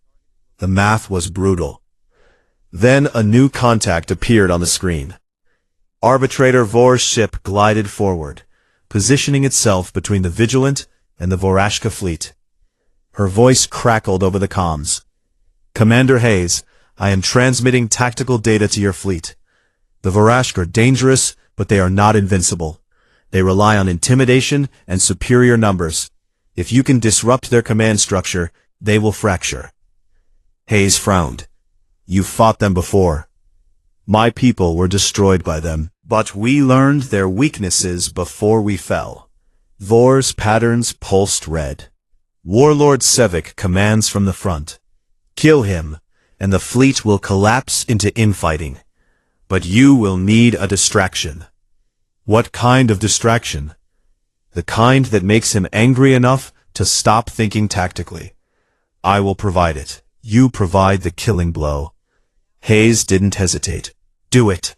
The math was brutal. Then a new contact appeared on the screen. Arbitrator Vor's ship glided forward, positioning itself between the Vigilant and the Vorashka fleet. Her voice crackled over the comms. Commander Hayes, I am transmitting tactical data to your fleet. The Vorashk are dangerous, but they are not invincible. They rely on intimidation and superior numbers. If you can disrupt their command structure, they will fracture. Hayes frowned. You fought them before. My people were destroyed by them, but we learned their weaknesses before we fell. Vor's patterns pulsed red. Warlord Sevik commands from the front. Kill him, and the fleet will collapse into infighting. But you will need a distraction. What kind of distraction? The kind that makes him angry enough to stop thinking tactically. I will provide it. You provide the killing blow. Hayes didn't hesitate. Do it.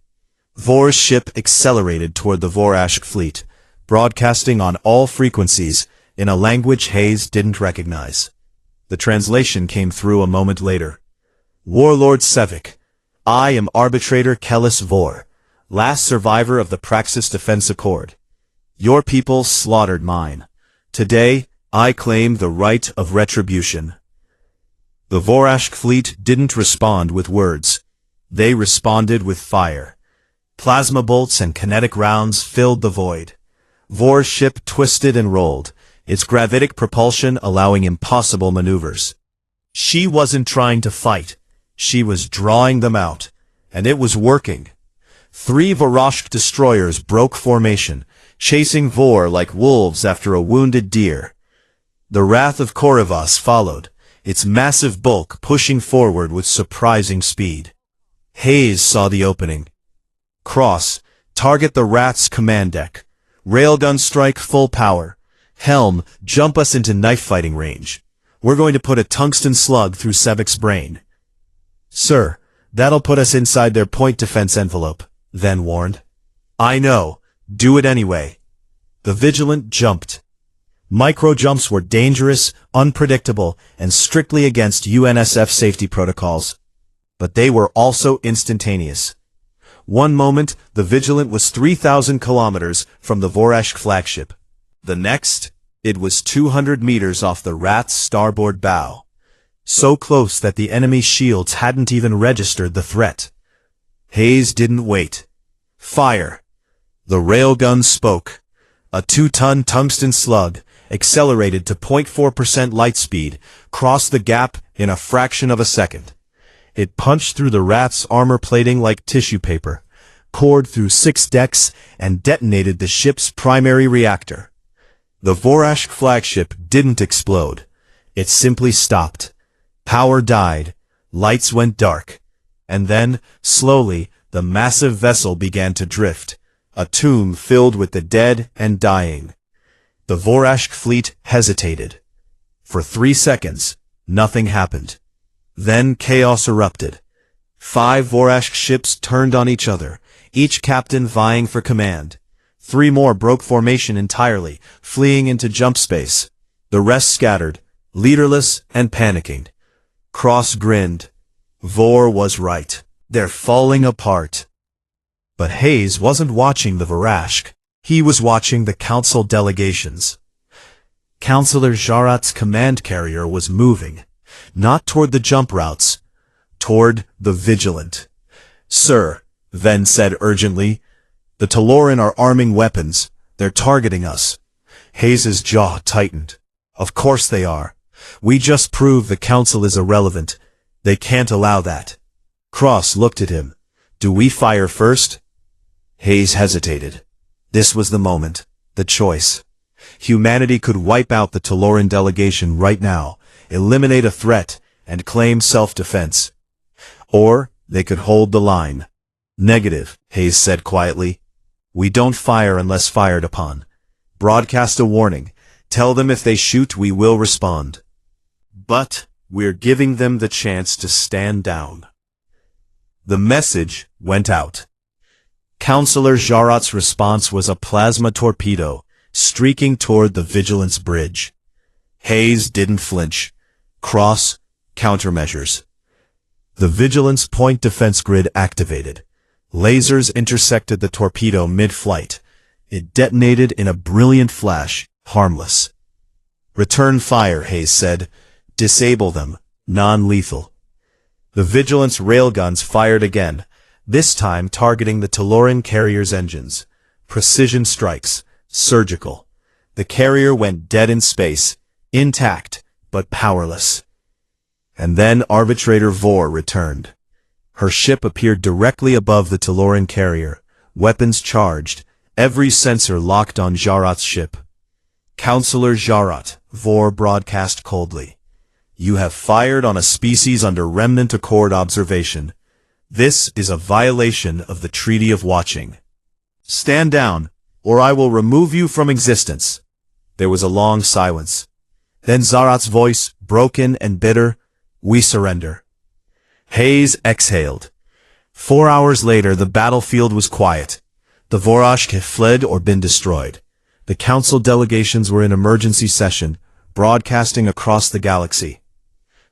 Vor's ship accelerated toward the Vorashk fleet, broadcasting on all frequencies in a language Hayes didn't recognize. The translation came through a moment later. Warlord Sevik, I am Arbitrator Kellis Vor, last survivor of the Praxis Defense Accord. Your people slaughtered mine. Today, I claim the right of retribution. The Vorashk fleet didn't respond with words. They responded with fire. Plasma bolts and kinetic rounds filled the void. Vor's ship twisted and rolled, its gravitic propulsion allowing impossible maneuvers. She wasn't trying to fight. She was drawing them out. And it was working. 3 Vorashk destroyers broke formation, chasing Vor like wolves after a wounded deer. The Wrath of Koravas followed, its massive bulk pushing forward with surprising speed. Hayes saw the opening. Cross, target the Wrath's command deck. Railgun strike full power. Helm, jump us into knife-fighting range. We're going to put a tungsten slug through Sevik's brain. Sir, that'll put us inside their point defense envelope, Then warned. I know. Do it anyway. The Vigilant jumped. Micro-jumps were dangerous, unpredictable, and strictly against UNSF safety protocols. But they were also instantaneous. One moment, the Vigilant was 3,000 kilometers from the Vorashk flagship. The next, it was 200 meters off the Wrath's starboard bow. So close that the enemy's shields hadn't even registered the threat. Hayes didn't wait. Fire! The railgun spoke. A 2-ton tungsten slug, accelerated to 0.4% light speed, crossed the gap in a fraction of a second. It punched through the Wrath's armor plating like tissue paper, cored through 6 decks, and detonated the ship's primary reactor. The Vorashk flagship didn't explode. It simply stopped. Power died, lights went dark, and then, slowly, the massive vessel began to drift, a tomb filled with the dead and dying. The Vorashk fleet hesitated. For 3 seconds, nothing happened. Then chaos erupted. 5 Vorashk ships turned on each other, each captain vying for command. 3 more broke formation entirely, fleeing into jump space. The rest scattered, leaderless and panicking. Cross grinned. Vor was right. They're falling apart. But Hayes wasn't watching the Vorashk. He was watching the council delegations. Councillor Jarat's command carrier was moving, not toward the jump routes, toward the Vigilant. "Sir," Ven said urgently, "the Taloran are arming weapons. They're targeting us." Hayes's jaw tightened. "Of course they are. We just proved the council is irrelevant. They can't allow that." Cross looked at him. "Do we fire first?" Hayes hesitated. This was the moment, the choice. Humanity could wipe out the Taloran delegation right now, eliminate a threat, and claim self-defense. Or they could hold the line. "Negative," Hayes said quietly. "We don't fire unless fired upon. Broadcast a warning. Tell them if they shoot, we will respond. But we're giving them the chance to stand down." The message went out. Councillor Jarat's response was a plasma torpedo, streaking toward the Vigilance Bridge. Hayes didn't flinch. Cross, countermeasures. The Vigilance Point Defense Grid activated. Lasers intersected the torpedo mid-flight. It detonated in a brilliant flash, harmless. "Return fire," Hayes said. "Disable them. Non-lethal." The Vigilance railguns fired again, this time targeting the Taloran carrier's engines. Precision strikes, surgical. The carrier went dead in space, intact, but powerless. And then Arbitrator Vor returned. Her ship appeared directly above the Taloran carrier, weapons charged, every sensor locked on Jarat's ship. "Councillor Jarat," Vor broadcast coldly. "You have fired on a species under Remnant Accord observation. This is a violation of the Treaty of Watching. Stand down, or I will remove you from existence." There was a long silence. Then Zarat's voice, broken and bitter, "We surrender." Hayes exhaled. 4 hours later, the battlefield was quiet. The Vorashk had fled or been destroyed. The council delegations were in emergency session, broadcasting across the galaxy.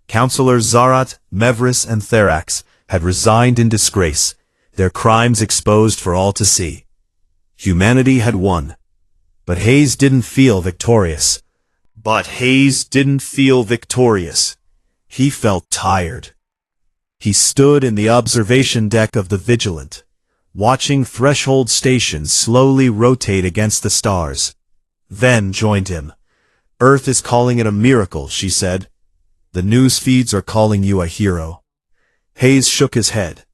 Councillors Zarat, Mevris, and Therax had resigned in disgrace, their crimes exposed for all to see. Humanity had won. But Hayes didn't feel victorious. He felt tired. He stood in the observation deck of the Vigilant, watching Threshold Station slowly rotate against the stars. Ven joined him. "Earth is calling it a miracle," she said. "The news feeds are calling you a hero." Hayes shook his head.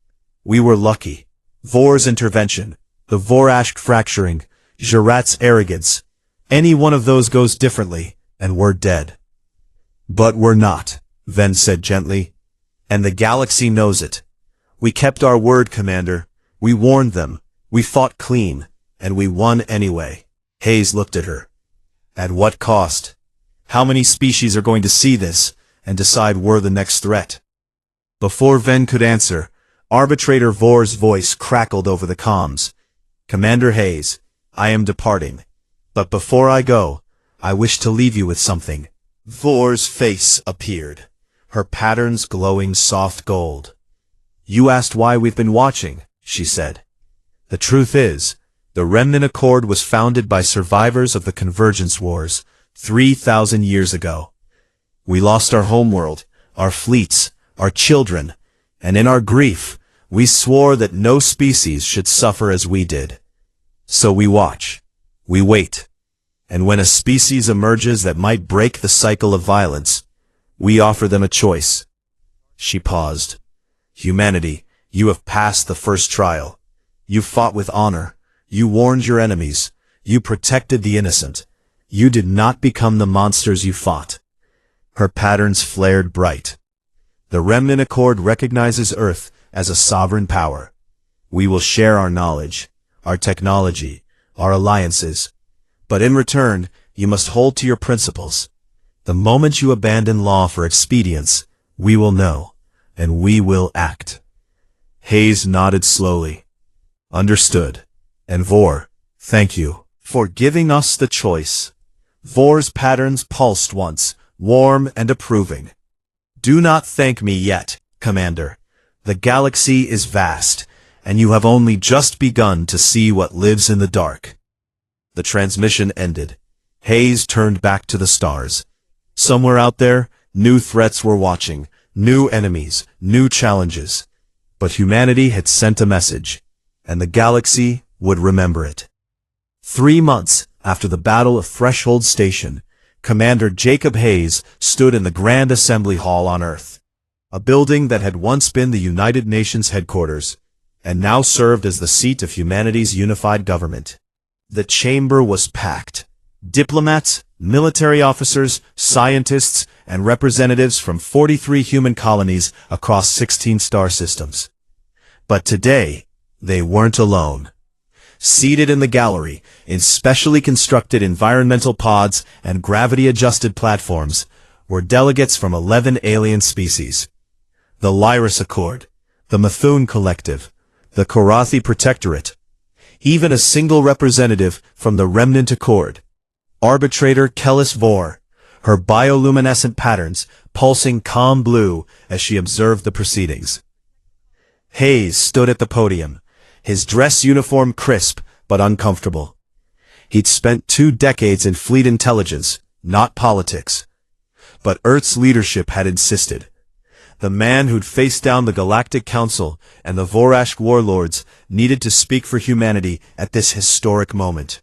"We were lucky. Vor's intervention, the Vorashk fracturing, Jarat's arrogance. Any one of those goes differently, and we're dead." "But we're not," Ven said gently. "And the galaxy knows it. We kept our word, Commander. We warned them. We fought clean. And we won anyway." Hayes looked at her. "At what cost? How many species are going to see this and decide we're the next threat?" Before Ven could answer, Arbitrator Vor's voice crackled over the comms. "Commander Hayes, I am departing. But before I go, I wish to leave you with something." Vor's face appeared, her patterns glowing soft gold. "You asked why we've been watching," she said. "The truth is, the Remnant Accord was founded by survivors of the Convergence Wars 3,000 years ago. We lost our homeworld, our fleets, our children, and in our grief, we swore that no species should suffer as we did. So we watch. We wait. And when a species emerges that might break the cycle of violence, we offer them a choice." She paused. "Humanity, you have passed the first trial. You fought with honor. You warned your enemies. You protected the innocent. You did not become the monsters you fought." Her patterns flared bright. The Remnant Accord recognizes Earth as a sovereign power. We will share our knowledge, our technology, our alliances. But in return, you must hold to your principles. The moment you abandon law for expedience, we will know, and we will act. Hayes nodded slowly. Understood. And Vor, thank you for giving us the choice. Vor's patterns pulsed once, warm and approving. Do not thank me yet, Commander. The galaxy is vast, and you have only just begun to see what lives in the dark. The transmission ended. Hayes turned back to the stars. Somewhere out there, new threats were watching, new enemies, new challenges. But humanity had sent a message, and the galaxy would remember it. 3 months after the Battle of Threshold Station, Commander Jacob Hayes stood in the Grand Assembly Hall on Earth, a building that had once been the United Nations headquarters, and now served as the seat of humanity's unified government. The chamber was packed. Diplomats, military officers, scientists, and representatives from 43 human colonies across 16 star systems. But today, they weren't alone. Seated in the gallery, in specially constructed environmental pods and gravity-adjusted platforms, were delegates from 11 alien species. The Lyris Accord, the Methune Collective, the Korathi Protectorate, even a single representative from the Remnant Accord, Arbitrator Kellis Vor, her bioluminescent patterns pulsing calm blue as she observed the proceedings. Hayes stood at the podium, his dress uniform crisp but uncomfortable. He'd spent 2 decades in fleet intelligence, not politics. But Earth's leadership had insisted. The man who'd faced down the Galactic Council and the Vorashk warlords needed to speak for humanity at this historic moment.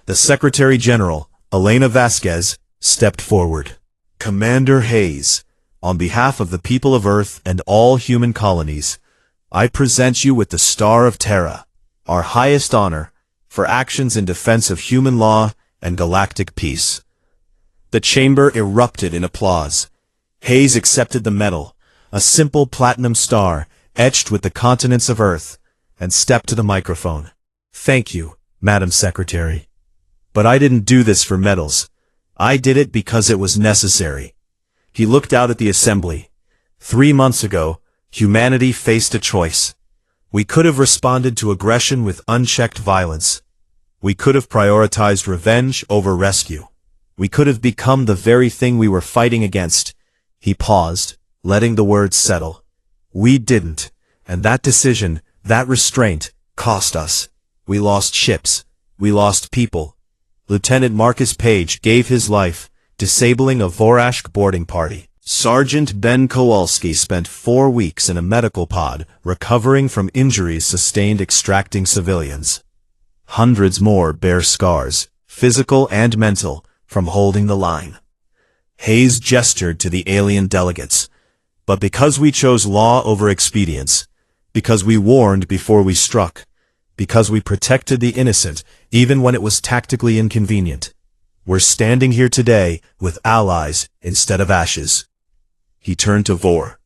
The Secretary General, Elena Vasquez, stepped forward. Commander Hayes, on behalf of the people of Earth and all human colonies, I present you with the Star of Terra, our highest honor, for actions in defense of human law and galactic peace. The chamber erupted in applause. Hayes accepted the medal, a simple platinum star etched with the continents of Earth, and stepped to the microphone. Thank you, Madam Secretary. But I didn't do this for medals. I did it because it was necessary. He looked out at the assembly. 3 months ago, humanity faced a choice. We could have responded to aggression with unchecked violence. We could have prioritized revenge over rescue. We could have become the very thing we were fighting against. He paused, letting the words settle. We didn't, and that decision, that restraint, cost us. We lost ships. We lost people. Lieutenant Marcus Page gave his life, disabling a Vorashk boarding party. Sergeant Ben Kowalski spent 4 weeks in a medical pod, recovering from injuries sustained extracting civilians. Hundreds more bear scars, physical and mental, from holding the line. Hayes gestured to the alien delegates. But because we chose law over expedience, because we warned before we struck, because we protected the innocent even when it was tactically inconvenient, we're standing here today with allies instead of ashes. He turned to Vor.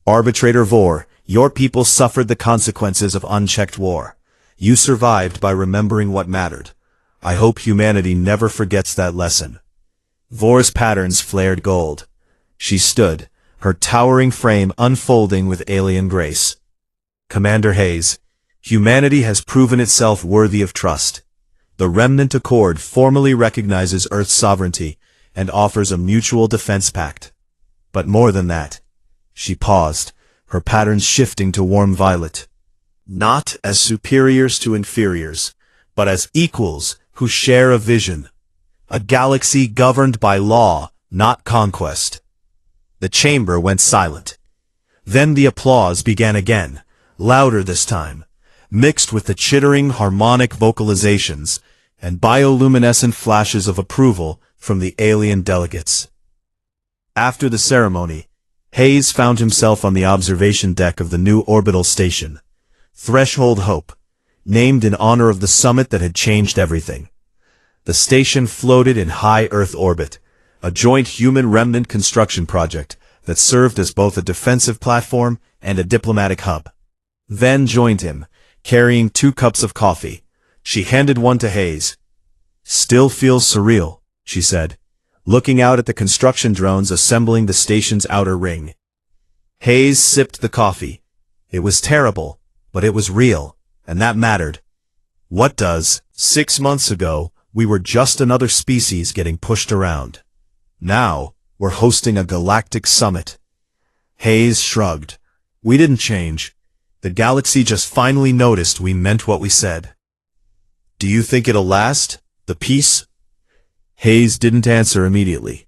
Arbitrator Vor, your people suffered the consequences of unchecked war. You survived by remembering what mattered. I hope humanity never forgets that lesson. Vor's patterns flared gold. She stood, her towering frame unfolding with alien grace. Commander Hayes, humanity has proven itself worthy of trust. The Remnant Accord formally recognizes Earth's sovereignty and offers a mutual defense pact. But more than that. She paused, her patterns shifting to warm violet. Not as superiors to inferiors, but as equals who share a vision. A galaxy governed by law, not conquest. The chamber went silent. Then the applause began again, louder this time, mixed with the chittering harmonic vocalizations and bioluminescent flashes of approval from the alien delegates. After the ceremony, Hayes found himself on the observation deck of the new orbital station, Threshold Hope, named in honor of the summit that had changed everything. The station floated in high Earth orbit, a joint human remnant construction project that served as both a defensive platform and a diplomatic hub. Ven joined him, carrying 2 cups of coffee. She handed one to Hayes. "Still feels surreal," she said, looking out at the construction drones assembling the station's outer ring. Hayes sipped the coffee. It was terrible, but it was real, and that mattered. What does? 6 months ago, we were just another species getting pushed around. Now, we're hosting a galactic summit. Hayes shrugged. We didn't change. The galaxy just finally noticed we meant what we said. Do you think it'll last? The peace? Hayes didn't answer immediately.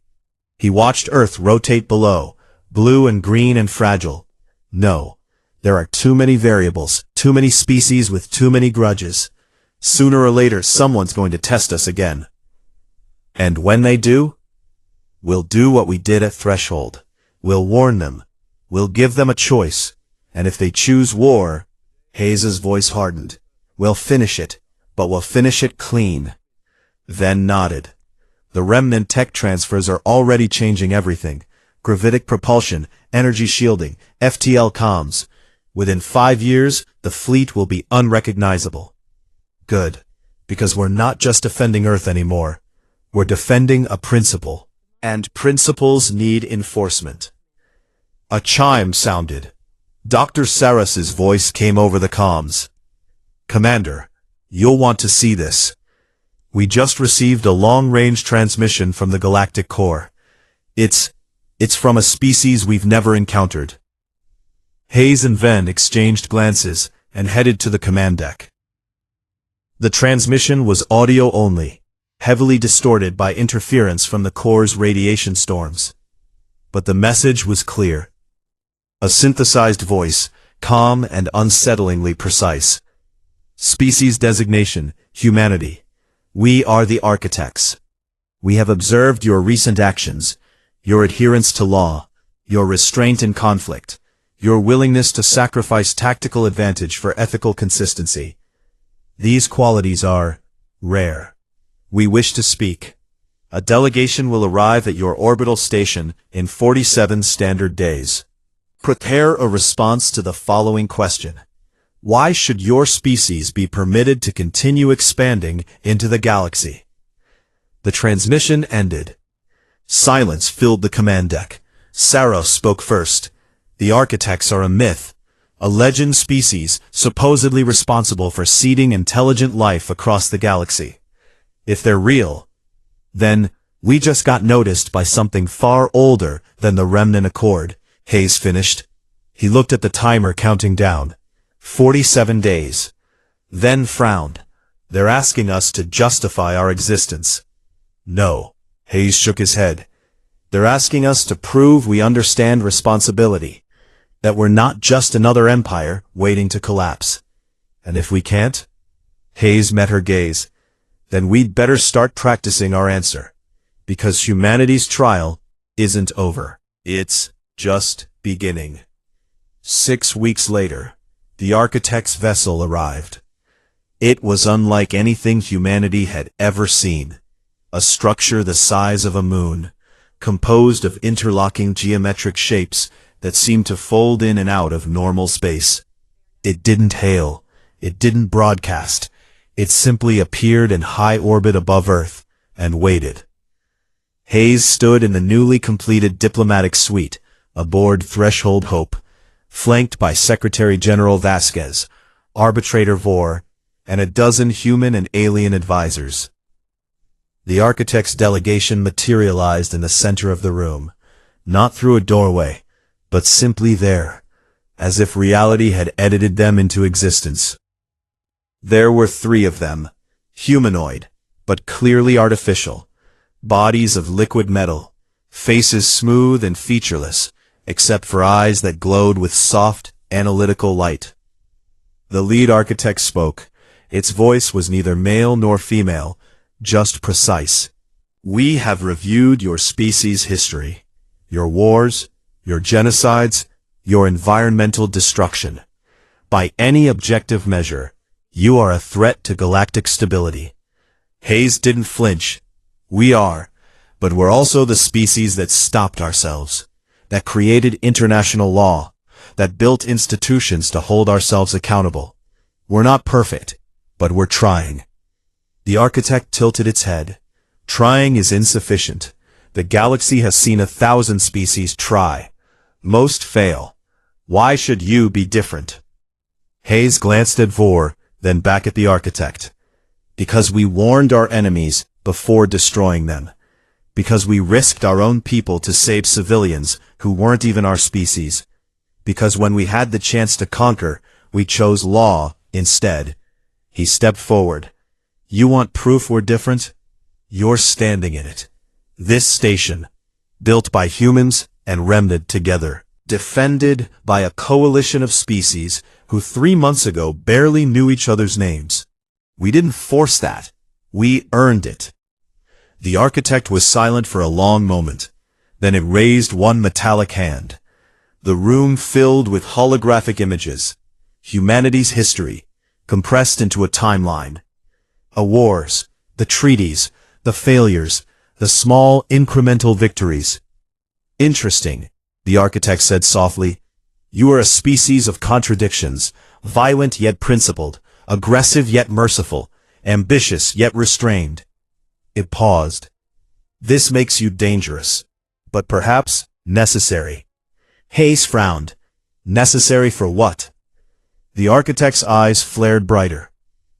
He watched Earth rotate below, blue and green and fragile. No, there are too many variables, too many species with too many grudges. Sooner or later, someone's going to test us again. And when they do, we'll do what we did at Threshold. We'll warn them. We'll give them a choice. And if they choose war, Hayes's voice hardened. We'll finish it, but we'll finish it clean. Then nodded. The remnant tech transfers are already changing everything. Gravitic propulsion, energy shielding, FTL comms. Within 5 years, the fleet will be unrecognizable. Good, because we're not just defending Earth anymore. We're defending a principle. And principles need enforcement. A chime sounded. Dr. Saras's voice came over the comms. Commander, you'll want to see this. We just received a long-range transmission from the Galactic Core. It's from a species we've never encountered. Hayes and Ven exchanged glances and headed to the command deck. The transmission was audio only, heavily distorted by interference from the core's radiation storms. But the message was clear. A synthesized voice, calm and unsettlingly precise. Species designation, humanity. We are the architects. We have observed your recent actions, your adherence to law, your restraint in conflict, your willingness to sacrifice tactical advantage for ethical consistency. These qualities are rare. We wish to speak. A delegation will arrive at your orbital station in 47 standard days. Prepare a response to the following question. Why should your species be permitted to continue expanding into the galaxy? The transmission ended. Silence filled the command deck. Saros spoke first. The architects are a myth, a legend species supposedly responsible for seeding intelligent life across the galaxy. If they're real, then we just got noticed by something far older than the Remnant Accord, Hayes finished. He looked at the timer counting down. 47 days. Then frowned. They're asking us to justify our existence. No. Hayes shook his head. They're asking us to prove we understand responsibility. That we're not just another empire waiting to collapse. And if we can't? Hayes met her gaze. Then we'd better start practicing our answer. Because humanity's trial isn't over. It's just beginning. 6 weeks later, the architect's vessel arrived. It was unlike anything humanity had ever seen. A structure the size of a moon, composed of interlocking geometric shapes that seemed to fold in and out of normal space. It didn't hail. It didn't broadcast. It simply appeared in high orbit above Earth and waited. Hayes stood in the newly completed diplomatic suite aboard Threshold Hope, flanked by Secretary General Vasquez, Arbitrator Vor, and a dozen human and alien advisors. The architect's delegation materialized in the center of the room, not through a doorway, but simply there, as if reality had edited them into existence. There were 3 of them, humanoid, but clearly artificial, bodies of liquid metal, faces smooth and featureless, except for eyes that glowed with soft, analytical light. The lead architect spoke. Its voice was neither male nor female, just precise. We have reviewed your species' history, your wars, your genocides, your environmental destruction. By any objective measure, you are a threat to galactic stability. Hayes didn't flinch. We are, but we're also the species that stopped ourselves, that created international law, that built institutions to hold ourselves accountable. We're not perfect, but we're trying. The architect tilted its head. Trying is insufficient. The galaxy has seen 1,000 species try. Most fail. Why should you be different? Hayes glanced at Vor, then back at the architect. Because we warned our enemies before destroying them. Because we risked our own people to save civilians who weren't even our species. Because when we had the chance to conquer, we chose law instead. He stepped forward. You want proof we're different? You're standing in it. This station, built by humans and remnant together, defended by a coalition of species who 3 months ago barely knew each other's names. We didn't force that. We earned it. The architect was silent for a long moment. Then it raised one metallic hand. The room filled with holographic images. Humanity's history, compressed into a timeline. The wars, the treaties, the failures, the small incremental victories. Interesting, the architect said softly. You are a species of contradictions, violent yet principled, aggressive yet merciful, ambitious yet restrained. It paused. This makes you dangerous, but perhaps necessary. Hayes frowned. Necessary for what? The architect's eyes flared brighter.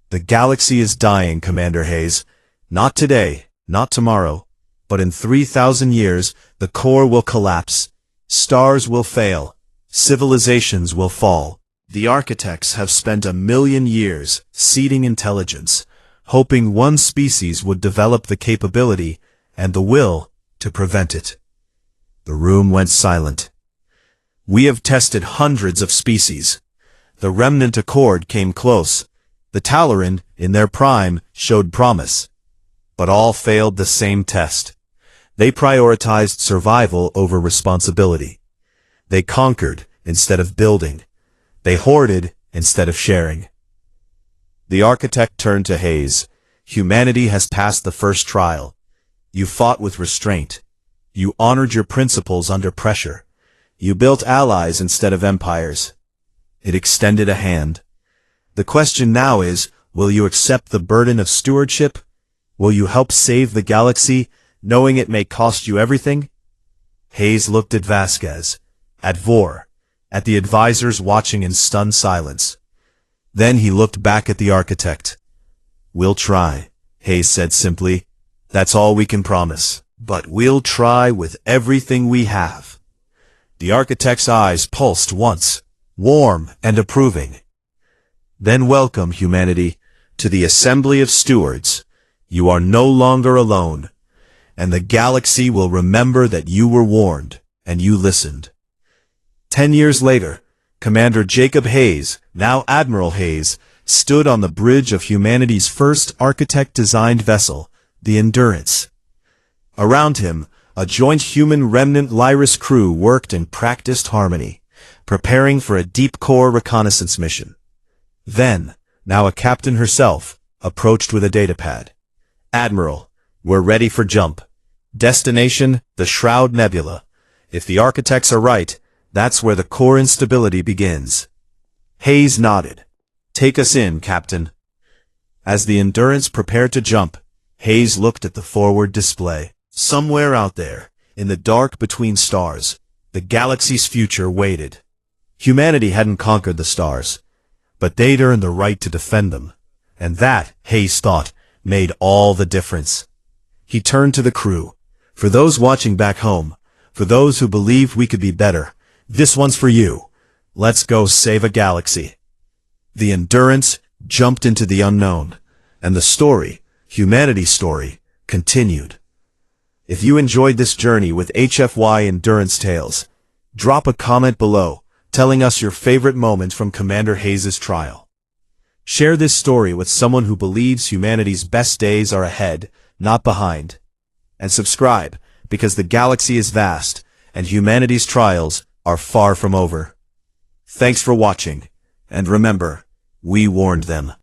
The galaxy is dying, Commander Hayes. Not today, not tomorrow, but in 3,000 years, the core will collapse. Stars will fail. Civilizations will fall. The architects have spent 1,000,000 years seeding intelligence, hoping one species would develop the capability and the will to prevent it. The room went silent. We have tested hundreds of species. The remnant accord came close. The Talaran, in their prime, showed promise. But all failed the same test. They prioritized survival over responsibility. They conquered instead of building. They hoarded instead of sharing. The architect turned to Hayes. Humanity has passed the first trial. You fought with restraint. You honored your principles under pressure. You built allies instead of empires. It extended a hand. The question now is, will you accept the burden of stewardship? Will you help save the galaxy, knowing it may cost you everything? Hayes looked at Vasquez, at Vor, at the advisors watching in stunned silence. Then he looked back at the architect. We'll try, Hayes said simply. That's all we can promise. But we'll try with everything we have. The architect's eyes pulsed once, warm and approving. Then welcome, humanity, to the Assembly of Stewards. You are no longer alone, and the galaxy will remember that you were warned, and you listened. 10 years later, Commander Jacob Hayes, now Admiral Hayes, stood on the bridge of humanity's first architect-designed vessel, the Endurance. Around him, a joint human remnant Lyris crew worked in practiced harmony, preparing for a deep-core reconnaissance mission. Then, now a captain herself, approached with a datapad. Admiral, we're ready for jump. Destination, the Shroud Nebula. If the architects are right, that's where the core instability begins. Hayes nodded. Take us in, Captain. As the Endurance prepared to jump, Hayes looked at the forward display. Somewhere out there, in the dark between stars, the galaxy's future waited. Humanity hadn't conquered the stars, but they'd earned the right to defend them. And that, Hayes thought, made all the difference. He turned to the crew. For those watching back home, for those who believe we could be better, this one's for you. Let's go save a galaxy. The Endurance jumped into the unknown, and the story, humanity's story, continued. If you enjoyed this journey with HFY Endurance Tales, drop a comment below, telling us your favorite moment from Commander Hayes' trial. Share this story with someone who believes humanity's best days are ahead, not behind. And subscribe, because the galaxy is vast, and humanity's trials are far from over. Thanks for watching, and remember, we warned them.